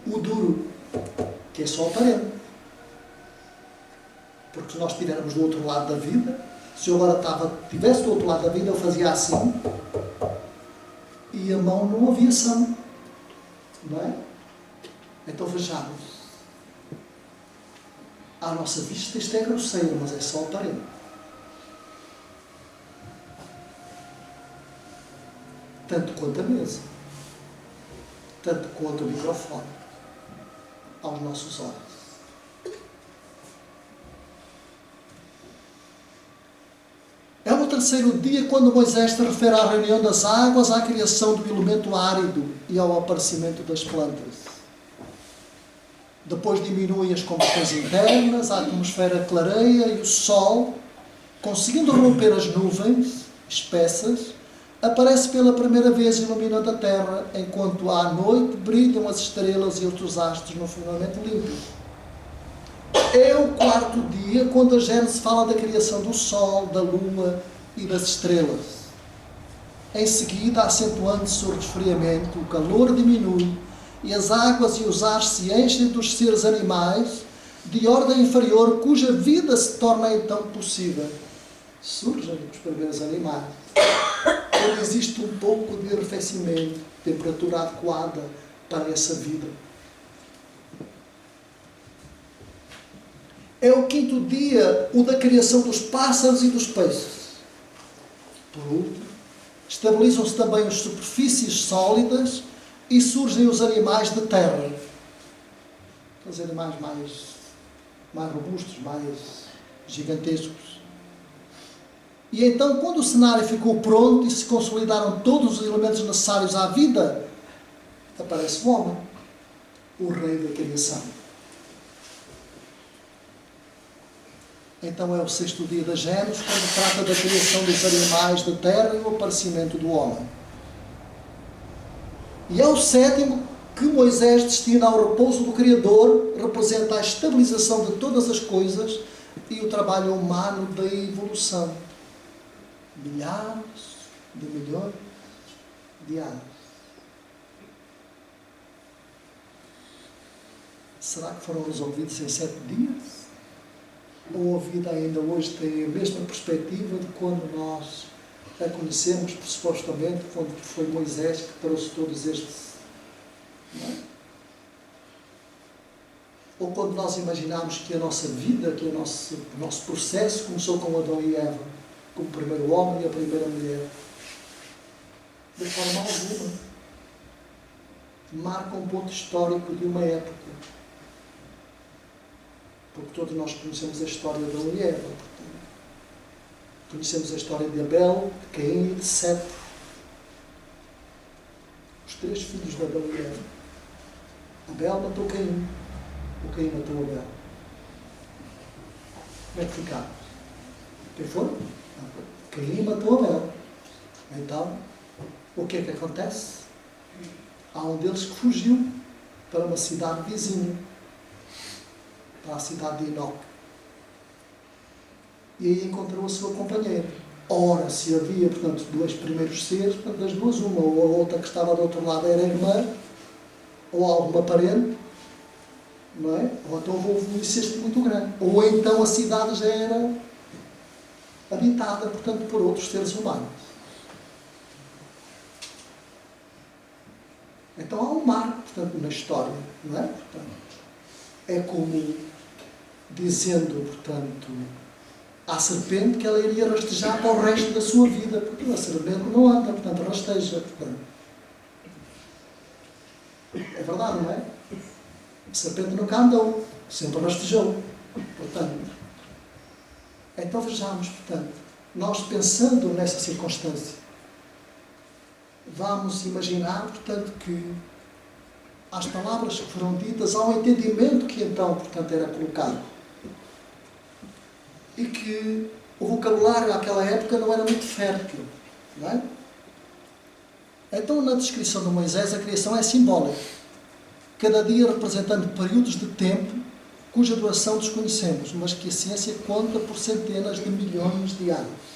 S1: O duro, que é só aparente. Porque se nós estivermos do outro lado da vida, se eu agora estivesse do outro lado da vida, eu fazia assim, e a mão não havia ação. Não é? Então vejamos. À nossa vista isto é grosseiro, mas é só aparente. Tanto quanto a mesa. Tanto quanto o microfone. Aos nossos olhos. É no terceiro dia quando Moisés se refere à reunião das águas, à criação do elemento árido e ao aparecimento das plantas. Depois diminuem as combustões internas, a atmosfera clareia e o sol, conseguindo romper as nuvens espessas, aparece pela primeira vez iluminando a terra, enquanto à noite brilham as estrelas e outros astros no firmamento límpido. É o quarto dia quando a Gênese fala da criação do sol, da lua e das estrelas. Em seguida, acentuando-se o resfriamento, o calor diminui e as águas e os ares se enchem dos seres animais de ordem inferior, cuja vida se torna então possível. Surgem os primeiros animais. Quando existe um pouco de arrefecimento, temperatura adequada para essa vida. É o quinto dia, o da criação dos pássaros e dos peixes. Por último, estabilizam-se também as superfícies sólidas e surgem os animais de terra. Os animais mais robustos, mais gigantescos. E então, quando o cenário ficou pronto e se consolidaram todos os elementos necessários à vida, aparece o homem, o rei da criação. Então é o sexto dia da Gênesis, quando trata da criação dos animais da terra e o aparecimento do homem. E é o sétimo que Moisés destina ao repouso do Criador, representa a estabilização de todas as coisas e o trabalho humano da evolução. Milhares de milhões de anos. Será que foram resolvidos em 7 dias? Ou a vida ainda hoje tem a mesma perspectiva de quando nós a conhecemos, supostamente, quando foi Moisés que trouxe todos estes... Não é? Ou quando nós imaginamos que a nossa vida, que o nosso processo começou com Adão e Eva, como o primeiro homem e a primeira mulher. De forma alguma. Marca um ponto histórico de uma época. Porque todos nós conhecemos a história de Adão e Eva. Portanto, conhecemos a história de Abel, de Caim e de Sete. Os 3 filhos de Adão e Eva. Abel matou Caim. O Caim matou Abel. Como é que ficaram? Quem foram? Caim matou Abel. Então, o que é que acontece? Há um deles que fugiu para uma cidade vizinha, para a cidade de Enoque. E aí encontrou a sua companheira. Ora, se havia, portanto, 2 primeiros seres, portanto, das duas, uma ou a outra que estava do outro lado era irmã, ou alguma parente, não é? Ou então houve um incesto muito grande. Ou então a cidade já era habitada, portanto, por outros seres humanos. Então há um marco, portanto, na história, não é? Portanto, é como dizendo, portanto, à serpente que ela iria rastejar para o resto da sua vida, porque a serpente não anda, portanto, rasteja. Portanto. É verdade, não é? A serpente nunca andou, sempre rastejou. Portanto, então vejamos, portanto, nós pensando nessa circunstância, vamos imaginar, portanto, que às palavras que foram ditas, há um entendimento que então, portanto, era colocado. E que o vocabulário naquela época não era muito fértil. Não é? Então, na descrição de Moisés, a criação é simbólica. Cada dia representando períodos de tempo cuja duração desconhecemos, mas que a ciência conta por centenas de milhões de anos.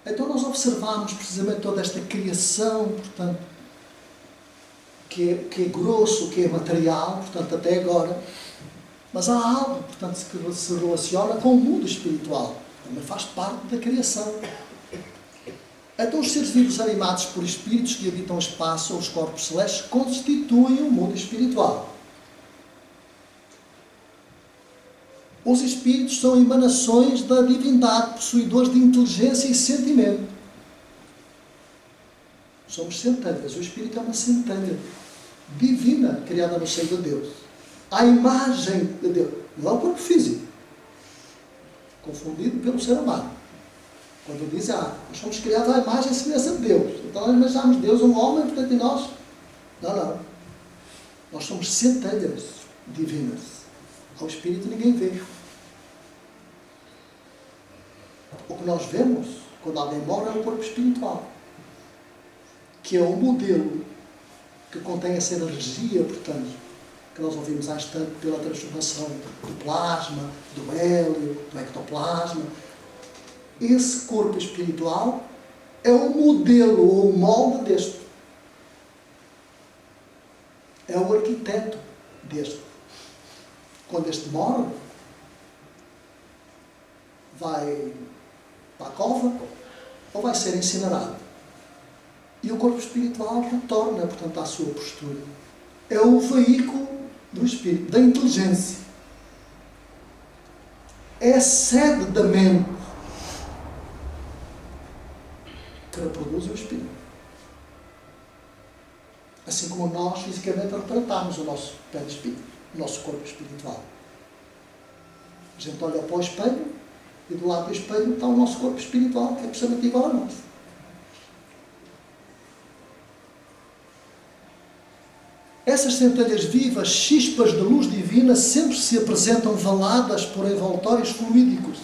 S1: Então nós observamos precisamente toda esta criação, portanto, que é grosso, que é material, portanto, até agora, mas há algo, portanto, que se relaciona com o mundo espiritual, também faz parte da criação. Então os seres vivos animados por espíritos que habitam o espaço ou os corpos celestes constituem o mundo espiritual. Os espíritos são emanações da divindade, possuidores de inteligência e sentimento. Somos centelhas. O espírito é uma centelha divina, criada no seio de Deus. A imagem de Deus. Não é o corpo físico, confundido pelo ser humano. Quando dizem, nós somos criados à imagem e semelhança de Deus. Então nós imaginamos Deus um homem, portanto, em nós. Não. Nós somos centelhas divinas. Ao espírito ninguém vê. O que nós vemos, quando alguém morre, é o corpo espiritual. Que é o modelo que contém essa energia, portanto, que nós ouvimos há instante pela transformação do plasma, do hélio, do ectoplasma. Esse corpo espiritual é o modelo ou o molde deste. É o arquiteto deste. Quando este morre, vai para a cova ou vai ser incinerado. E o corpo espiritual retorna, portanto, à sua postura. É o veículo do espírito, da inteligência. É a sede da mente que reproduz o espírito. Assim como nós fisicamente retratamos o nosso perispírito, o nosso corpo espiritual. A gente olha para o espelho e do lado do espelho está o nosso corpo espiritual, que é precisamente igual a nós. Essas centelhas vivas, chispas de luz divina, sempre se apresentam valadas por envoltórios fluídicos.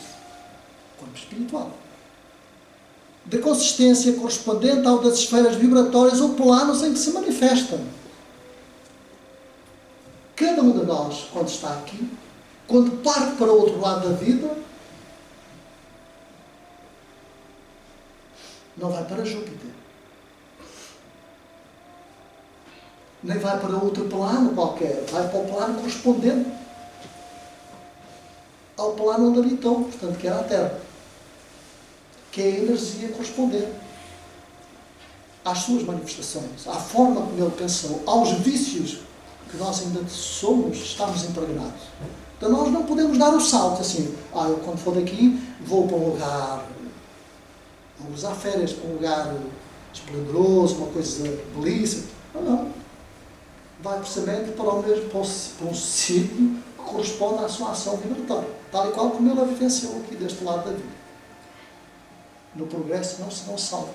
S1: Corpo espiritual. De consistência correspondente ao das esferas vibratórias ou planos em que se manifestam. Cada um de nós, quando está aqui, quando parte para o outro lado da vida, não vai para Júpiter. Nem vai para outro plano qualquer. Vai para o plano correspondente ao plano onde habitou, portanto, que era a Terra. Que é a energia correspondente às suas manifestações, à forma como ele pensou, aos vícios que nós ainda somos, estamos impregnados. Então nós não podemos dar o salto assim, eu quando for daqui vou para um lugar, vou usar férias para um lugar esplendoroso, uma coisa belíssima. Não. Vai precisamente para um sítio que corresponde à sua ação vibratória, tal e qual como ele a vivenciou aqui deste lado da vida. No progresso não se salva.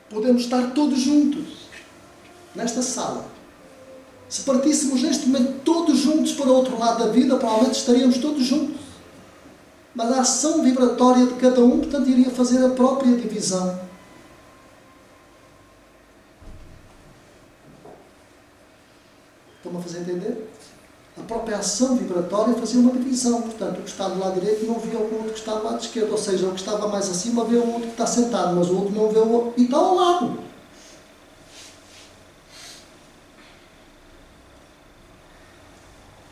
S1: Podemos estar todos juntos nesta sala. Se partíssemos neste momento todos juntos para o outro lado da vida, provavelmente estaríamos todos juntos. Mas a ação vibratória de cada um, portanto, iria fazer a própria divisão. Estão-me a fazer entender? A própria ação vibratória fazia uma divisão. Portanto, o que está do lado direito não via o outro que está do lado esquerdo. Ou seja, o que estava mais acima vê o outro que está sentado, mas o outro não vê o outro e está ao lado.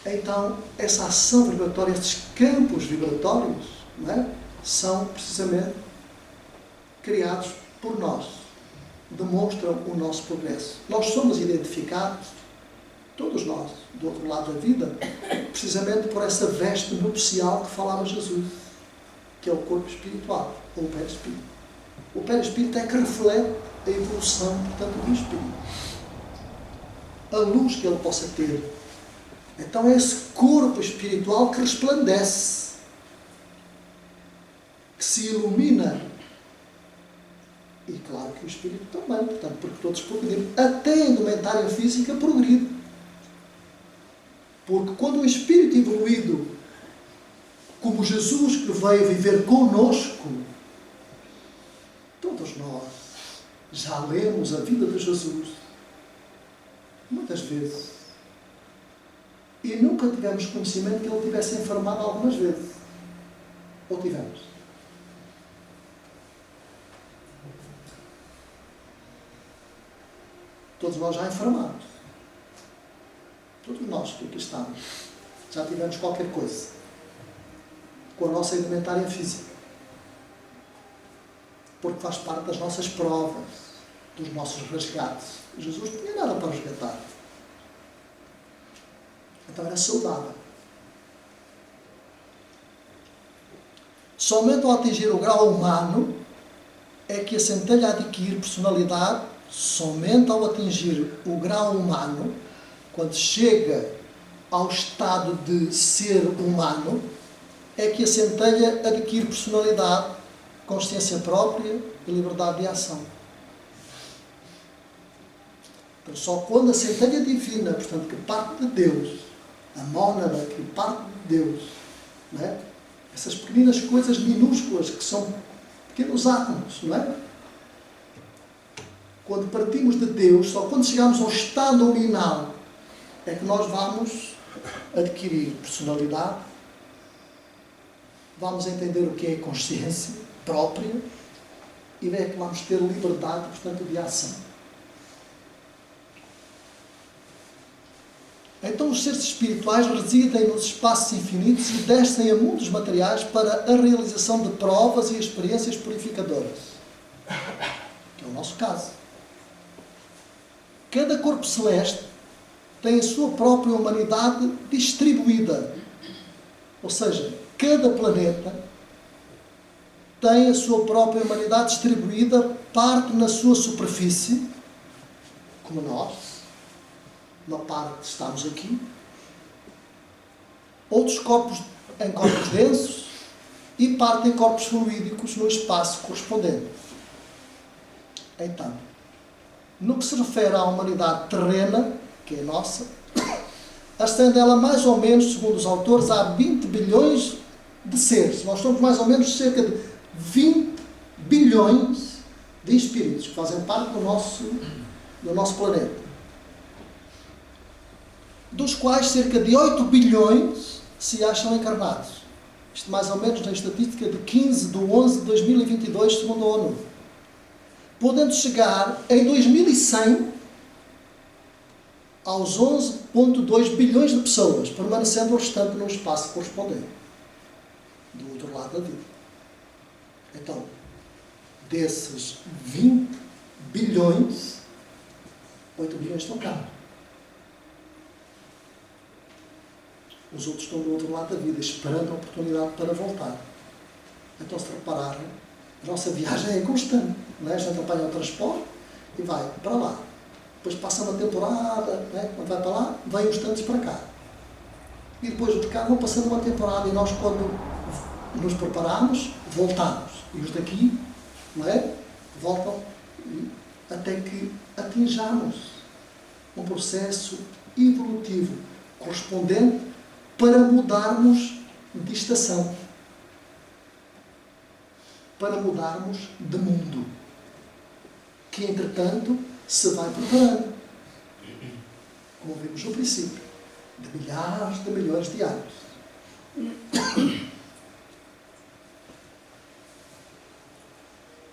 S1: Então, essa ação vibratória, esses campos vibratórios, não é? São precisamente criados por nós. Demonstram o nosso progresso. Nós somos identificados, todos nós, do outro lado da vida, precisamente por essa veste nupcial que falava Jesus, que é o corpo espiritual, ou o perispírito. O perispírito é que reflete a evolução, portanto, do espírito. A luz que ele possa ter Então é esse corpo espiritual que resplandece, que se ilumina. E claro que o espírito também, portanto, porque todos progredimos. Até a indumentária física progride. Porque quando o espírito evoluído, como Jesus que veio viver connosco, todos nós já lemos a vida de Jesus muitas vezes e nunca tivemos conhecimento que ele tivesse enfermado algumas vezes. Ou tivemos? Todos nós já enfermamos. Todos nós que aqui estamos já tivemos qualquer coisa com a nossa indumentária física. Porque faz parte das nossas provas, dos nossos resgates. Jesus não tinha nada para resgatar. Então era saudável. Somente ao atingir o grau humano é que a centelha adquire personalidade. Somente ao atingir o grau humano, quando chega ao estado de ser humano, é que a centelha adquire personalidade, consciência própria e liberdade de ação. Então, só quando a centelha divina, portanto, que parte de Deus, a mónada que parte de Deus, não é? Essas pequenas coisas minúsculas que são pequenos átomos, não é? Quando partimos de Deus, só quando chegamos ao estado nominal é que nós vamos adquirir personalidade, vamos entender o que é consciência própria e é que vamos ter liberdade, portanto, de ação. Então os seres espirituais residem nos espaços infinitos e descem a mundos materiais para a realização de provas e experiências purificadoras. Que é o nosso caso. Cada corpo celeste tem a sua própria humanidade distribuída. Ou seja, cada planeta tem a sua própria humanidade distribuída, parte na sua superfície, como nós. Uma parte estamos aqui. Outros corpos em corpos densos e parte em corpos fluídicos no espaço correspondente. Então, no que se refere à humanidade terrena, que é nossa, ascende ela mais ou menos, segundo os autores, a 20 bilhões de seres. Nós somos mais ou menos cerca de 20 bilhões de espíritos que fazem parte do nosso planeta. Dos quais cerca de 8 bilhões se acham encarnados. Isto mais ou menos na estatística de 15 de 11 de 2022, segundo a ONU. Podendo chegar em 2100 aos 11,2 bilhões de pessoas, permanecendo o restante no espaço correspondente, do outro lado da vida. Então, desses 20 bilhões, 8 bilhões estão cá. Os outros estão do outro lado da vida, esperando a oportunidade para voltar. Então, se repararem, a nossa viagem é constante. Não é? A gente apanha o transporte e vai para lá. Depois passa uma temporada, não é? Quando vai para lá, vem os tantos para cá. E depois os de cá vão passando uma temporada e nós, quando nos preparamos, voltamos. E os daqui, não é? Voltam até que atinjamos um processo evolutivo correspondente para mudarmos de estação, para mudarmos de mundo, que entretanto se vai preparando, como vimos no princípio, de milhares de milhões de anos.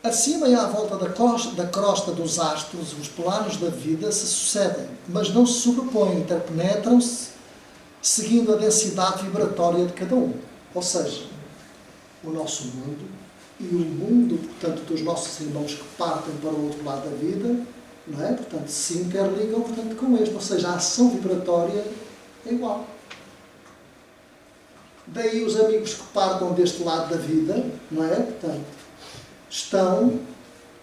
S1: Acima e à volta da crosta dos astros, os planos da vida se sucedem, mas não se sobrepõem, interpenetram-se, seguindo a densidade vibratória de cada um. Ou seja, o nosso mundo e o mundo, portanto, dos nossos irmãos que partem para o outro lado da vida, não é? Portanto, se interligam, portanto, com este. Ou seja, a ação vibratória é igual. Daí os amigos que partam deste lado da vida, não é? Portanto, estão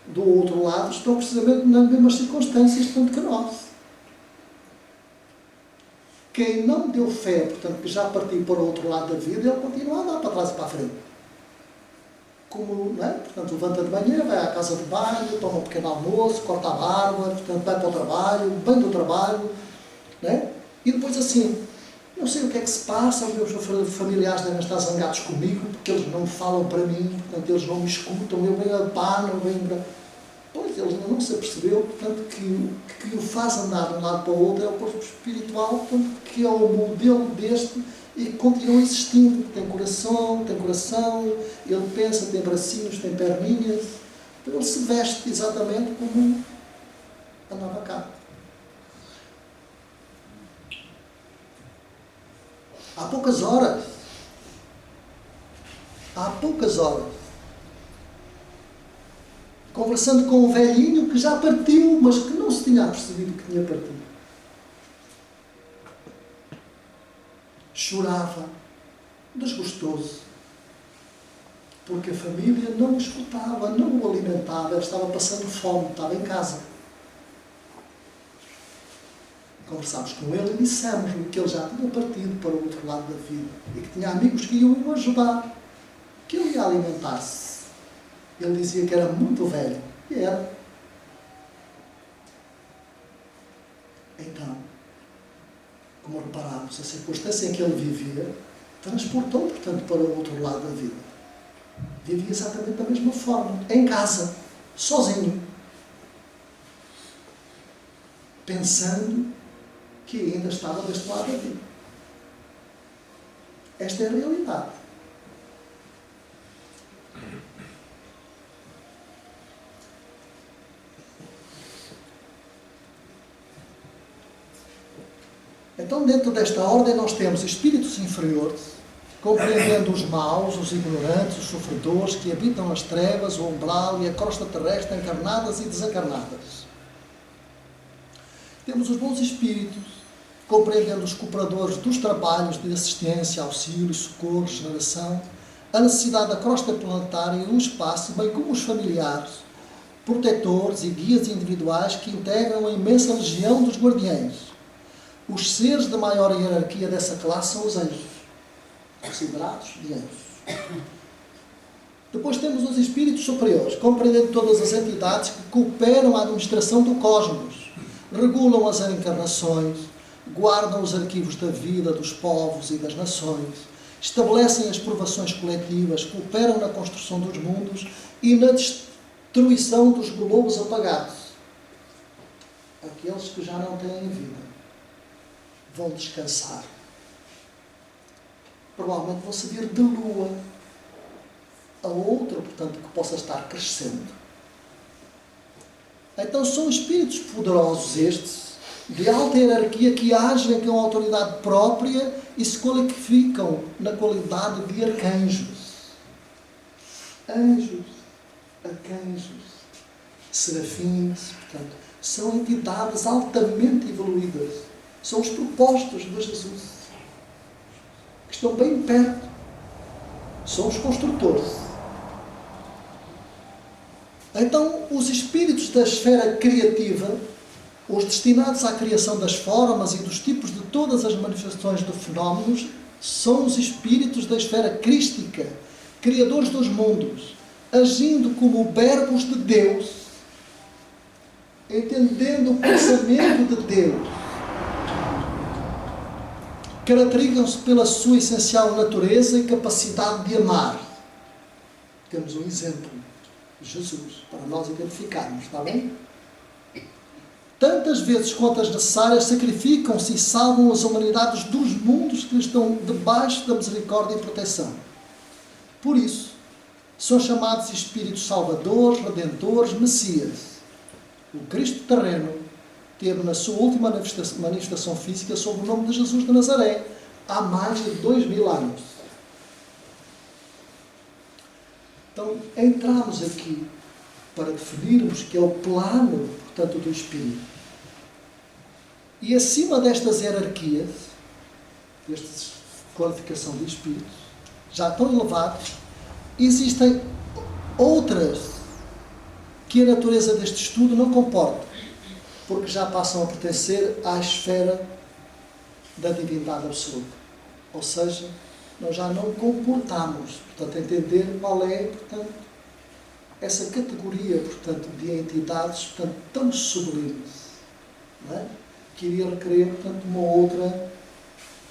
S1: do outro lado, estão precisamente nas mesmas circunstâncias, tanto que nós. quem não deu fé, portanto, que já partiu para o outro lado da vida, ele continua a andar para trás e para a frente. Como, não é? Portanto, levanta de manhã, vai à casa de banho, toma um pequeno almoço, corta a barba, portanto, vai para o trabalho, vem do trabalho, não é? E depois assim, não sei o que é que se passa, os meus familiares devem estar zangados comigo, porque eles não falam para mim, portanto, eles não me escutam, eu venho a pá, não venho... Pois, eles ainda não se apercebeu, portanto, que o faz andar de um lado para o outro é o corpo espiritual, portanto, que é o modelo deste e que continua existindo. Tem coração, ele pensa, tem bracinhos, tem perninhas. Então ele se veste exatamente como andava cá. Há poucas horas, conversando com um velhinho que já partiu, mas que não se tinha percebido que tinha partido. Chorava, desgostoso, porque a família não o escutava, não o alimentava, ele estava passando fome, estava em casa. Conversámos com ele e dissemos-lhe que ele já tinha partido para o outro lado da vida e que tinha amigos que iam o ajudar, que ele ia alimentar-se. Ele dizia que era muito velho. E era. Então, como reparámos, a circunstância em que ele vivia transportou, portanto, para o outro lado da vida. Vivia exatamente da mesma forma, em casa, sozinho, pensando que ainda estava deste lado da vida. Esta é a realidade. Então, dentro desta ordem, nós temos espíritos inferiores, compreendendo os maus, os ignorantes, os sofredores, que habitam nas trevas, o umbral e a crosta terrestre, encarnadas e desencarnadas. Temos os bons espíritos, compreendendo os cooperadores dos trabalhos de assistência, auxílio, socorro, regeneração, a necessidade da crosta planetária e o espaço, bem como os familiares, protetores e guias individuais que integram a imensa legião dos guardiães. Os seres de maior hierarquia dessa classe são os anjos, considerados de anjos. Depois temos os espíritos superiores, compreendendo todas as entidades que cooperam à administração do cosmos, regulam as encarnações, guardam os arquivos da vida dos povos e das nações, estabelecem as provações coletivas, cooperam na construção dos mundos e na destruição dos globos apagados. Aqueles que já não têm vida vão descansar. Provavelmente vão servir de lua a outra, portanto, que possa estar crescendo. Então são espíritos poderosos estes, de alta hierarquia, que agem com autoridade própria e se qualificam na qualidade de arcanjos. Anjos, arcanjos, serafins, portanto, são entidades altamente evoluídas. São os propósitos de Jesus, que estão bem perto. São os construtores. Então, os espíritos da esfera criativa, os destinados à criação das formas e dos tipos de todas as manifestações de fenómenos, são os espíritos da esfera crística, criadores dos mundos, agindo como verbos de Deus, entendendo o pensamento de Deus. Caracterizam-se pela sua essencial natureza e capacidade de amar. Temos um exemplo, Jesus, para nós identificarmos, está bem? Tantas vezes quantas necessárias, sacrificam-se e salvam as humanidades dos mundos que estão debaixo da misericórdia e proteção. Por isso, são chamados espíritos salvadores, redentores, messias. O Cristo terreno teve na sua última manifestação física sob o nome de Jesus de Nazaré, há mais de 2000 anos. Então, entramos aqui para definirmos que é o plano, portanto, do Espírito. E acima destas hierarquias, desta qualificação de Espíritos, já tão elevados, existem outras que a natureza deste estudo não comporta, porque já passam a pertencer à esfera da divindade absoluta. Ou seja, nós já não comportamos, portanto, entender qual é, portanto, essa categoria, portanto, de entidades, portanto, tão sublimes, não é? Que iria requerer, portanto,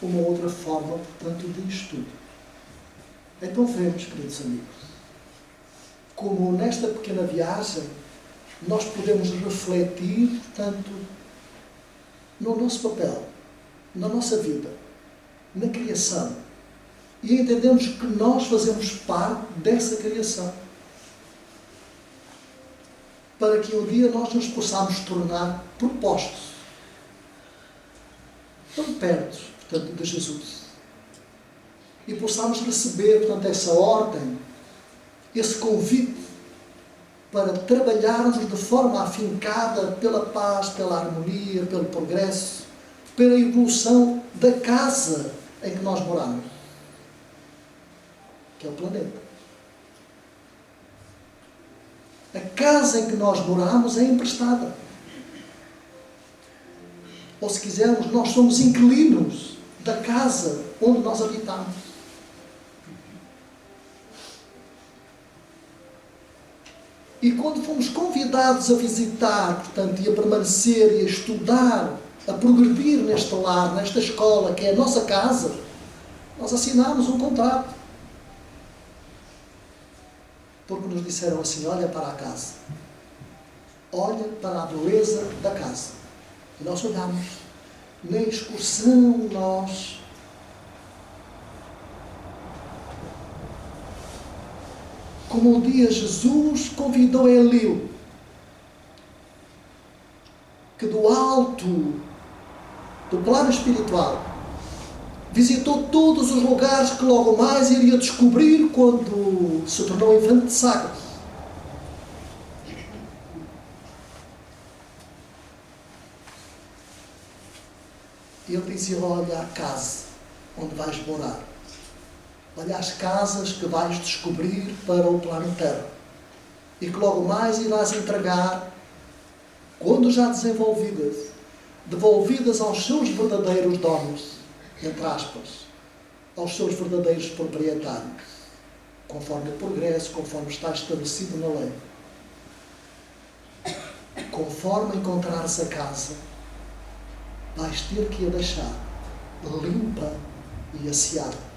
S1: uma outra forma, portanto, de estudo. Então vemos, queridos amigos, como nesta pequena viagem nós podemos refletir, portanto, no nosso papel, na nossa vida, na criação, e entendemos que nós fazemos parte dessa criação, para que um dia nós nos possamos tornar propostos, tão perto, portanto, de Jesus, e possamos receber, portanto, essa ordem, esse convite para trabalharmos de forma afincada pela paz, pela harmonia, pelo progresso, pela evolução da casa em que nós moramos, que é o planeta. A casa em que nós moramos é emprestada. Ou, se quisermos, nós somos inquilinos da casa onde nós habitamos. E quando fomos convidados a visitar, portanto, e a permanecer e a estudar, a progredir neste lar, nesta escola, que é a nossa casa, nós assinámos um contrato. Porque nos disseram assim, olha para a casa. Olha para a beleza da casa. E nós olhamos. Na excursão, nós como um dia Jesus convidou Elil, que do alto do plano espiritual visitou todos os lugares que logo mais iria descobrir quando se tornou infante de Sagres. E ele dizia, olha a casa onde vais morar. Olha as casas que vais descobrir para o plano terra. E que logo mais irás entregar, quando já desenvolvidas, devolvidas aos seus verdadeiros donos, entre aspas, aos seus verdadeiros proprietários, conforme o progresso, conforme está estabelecido na lei. Conforme encontrares a casa, vais ter que a deixar limpa e asseada,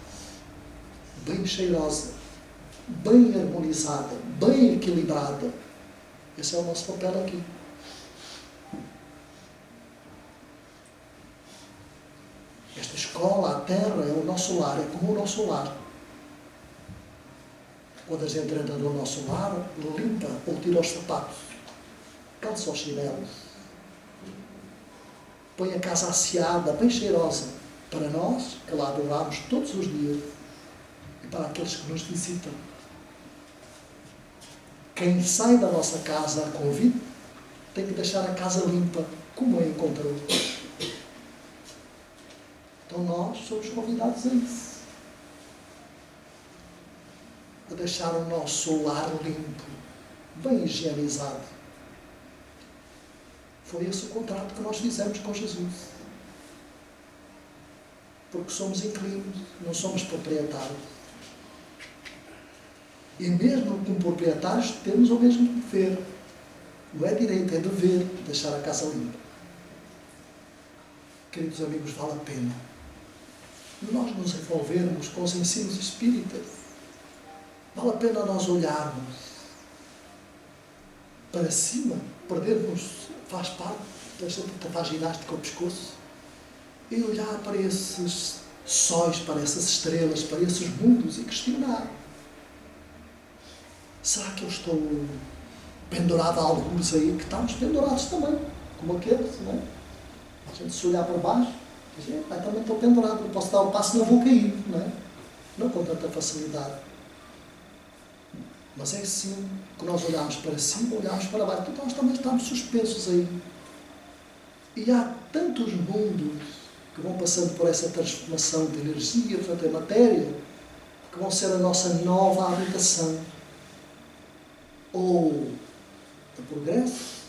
S1: bem cheirosa, bem harmonizada, bem equilibrada. Esse é o nosso papel aqui. Esta escola, a terra, é o nosso lar, é como o nosso lar. Quando a gente entra no nosso lar, limpa ou tira os sapatos, calça os chinelos, põe a casa asseada, bem cheirosa, para nós, que lá adoramos todos os dias, e para aqueles que nos visitam. Quem sai da nossa casa a convite, tem que deixar a casa limpa, como a encontrou. Então nós somos convidados a isso. A deixar o nosso lar limpo, bem higienizado. Foi esse o contrato que nós fizemos com Jesus. Porque somos inquilinos, não somos proprietários. E mesmo como proprietários temos o mesmo dever. Não é direito, é dever deixar a casa limpa. Queridos amigos, vale a pena nós nos envolvermos com os ensinos espíritas. Vale a pena nós olharmos para cima, perdermos, faz parte, faz ginástica ao pescoço, e olhar para esses sóis, para essas estrelas, para esses mundos e questionar. Será que eu estou pendurado a alguns aí que estamos pendurados também, como aqueles, não é? A gente se olhar para baixo, diz, também estou pendurado, não posso dar o passo, não vou cair, não é? Não com tanta facilidade. Mas é assim que nós olhamos para cima, olhamos para baixo, então nós também estamos suspensos aí. E há tantos mundos que vão passando por essa transformação de energia, portanto, em matéria, que vão ser a nossa nova habitação. Ou de progresso,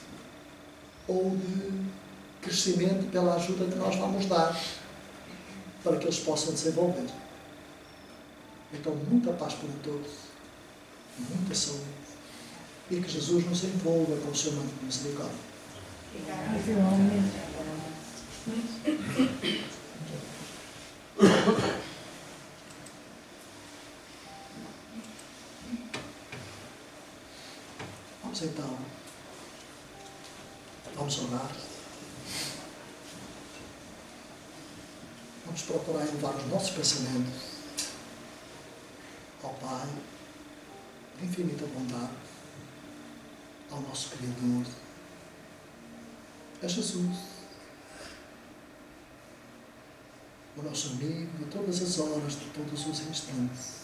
S1: ou de crescimento pela ajuda que nós vamos dar. para que eles possam desenvolver. Então, muita paz para todos, muita saúde, e que Jesus nos envolva com o seu manto de misericórdia. Vamos então, vamos orar. Vamos procurar elevar os nossos pensamentos ao Pai de infinita bondade, ao nosso Criador, a Jesus, o nosso amigo de todas as horas, de todos os instantes,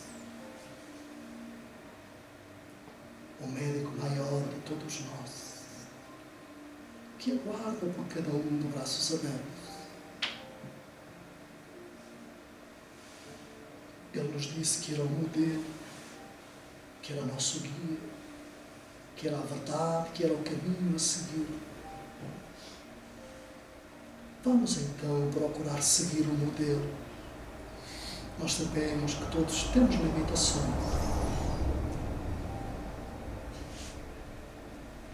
S1: o médico maior de todos nós, que aguarda por cada um de braços abertos. Ele nos disse que era o modelo, que era nosso guia, que era a verdade, que era o caminho a seguir. Vamos então procurar seguir o modelo. Nós sabemos que todos temos limitações.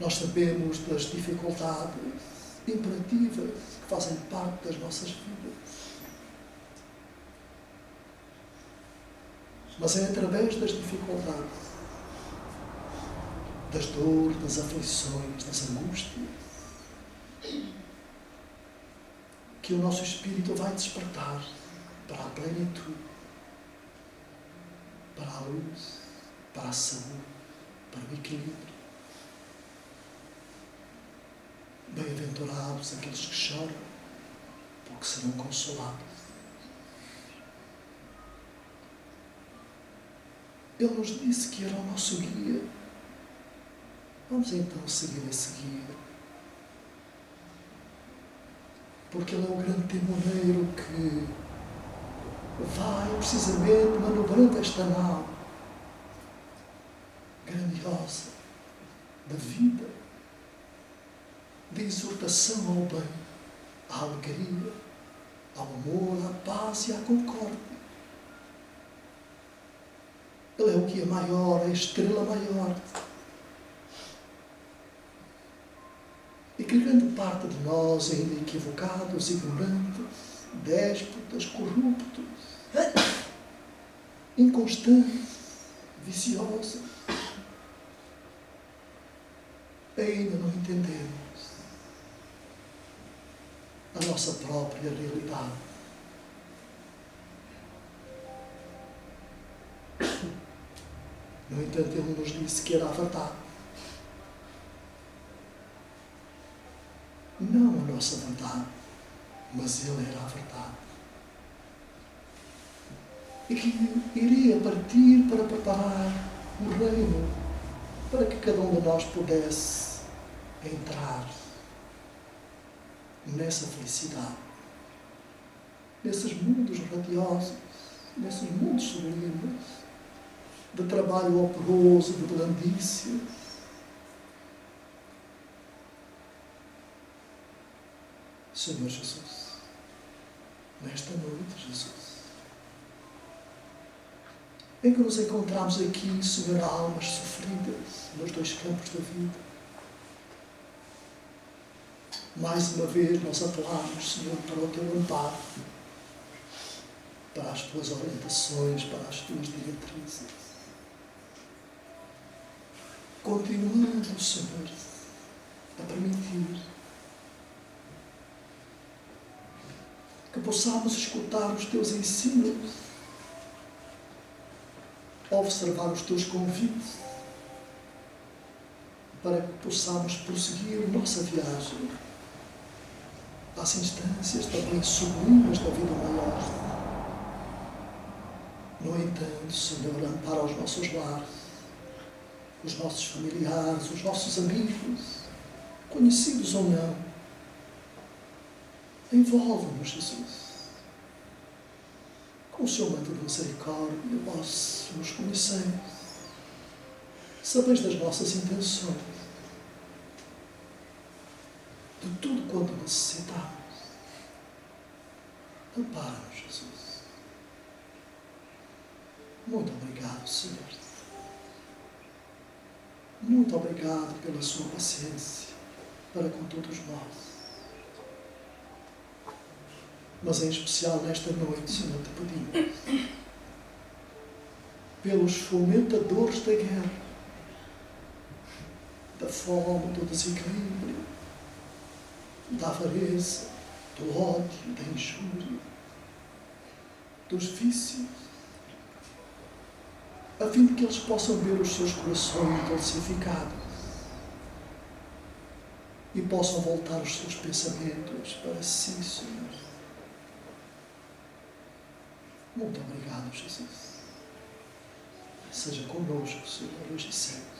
S1: Nós sabemos das dificuldades imperativas que fazem parte das nossas vidas. Mas é através das dificuldades, das dores, das aflições, das angústias, que o nosso espírito vai despertar para a plenitude, para a luz, para a saúde, para o equilíbrio. Bem-aventurados aqueles que choram, porque serão consolados. Ele nos disse que era o nosso guia. Vamos então seguir esse guia. Porque Ele é o grande timoneiro que vai precisamente manobrando esta nau grandiosa da vida, de exortação ao bem, à alegria, ao amor, à paz e à concórdia. Ele é o guia maior, a estrela maior. E que grande parte de nós, ainda equivocados, ignorantes, déspotas, corruptos, inconstantes, viciosos, ainda não entendemos a nossa própria realidade. No entanto, Ele nos disse que era a verdade. Não a nossa verdade, mas Ele era a verdade. E que iria partir para preparar o reino, para que cada um de nós pudesse entrar nessa felicidade, nesses mundos radiosos, nesses mundos sublimes, de trabalho operoso, de blandícia. Senhor Jesus, nesta noite, Jesus, em que nos encontramos aqui, Senhor, almas sofridas nos dois campos da vida, mais uma vez nós apelamos, Senhor, para o Teu amparo, para as Tuas orientações, para as Tuas diretrizes. Continuando, Senhor, a permitir que possamos escutar os Teus ensinos, observar os Teus convites, para que possamos prosseguir nossa viagem às instâncias também sublimes da vida maior. No entanto, Senhor, ampara os nossos lares, os nossos familiares, os nossos amigos, conhecidos ou não. Envolve-nos, Jesus, com o Seu manto de misericórdia. Vós nos conhecemos, sabeis das nossas intenções, de tudo quanto necessitamos. Ampara-nos, Jesus. Muito obrigado, Senhor. Muito obrigado pela sua paciência para com todos nós. Mas em especial nesta noite, Senhor, te pedimos pelos fomentadores da guerra, da fome, do desequilíbrio, da avareza, do ódio, da injúria, dos vícios, a fim de que eles possam ver os seus corações dulcificados e possam voltar os seus pensamentos para si, Senhor. Muito obrigado, Jesus. Seja conosco, Senhor, hoje e sempre.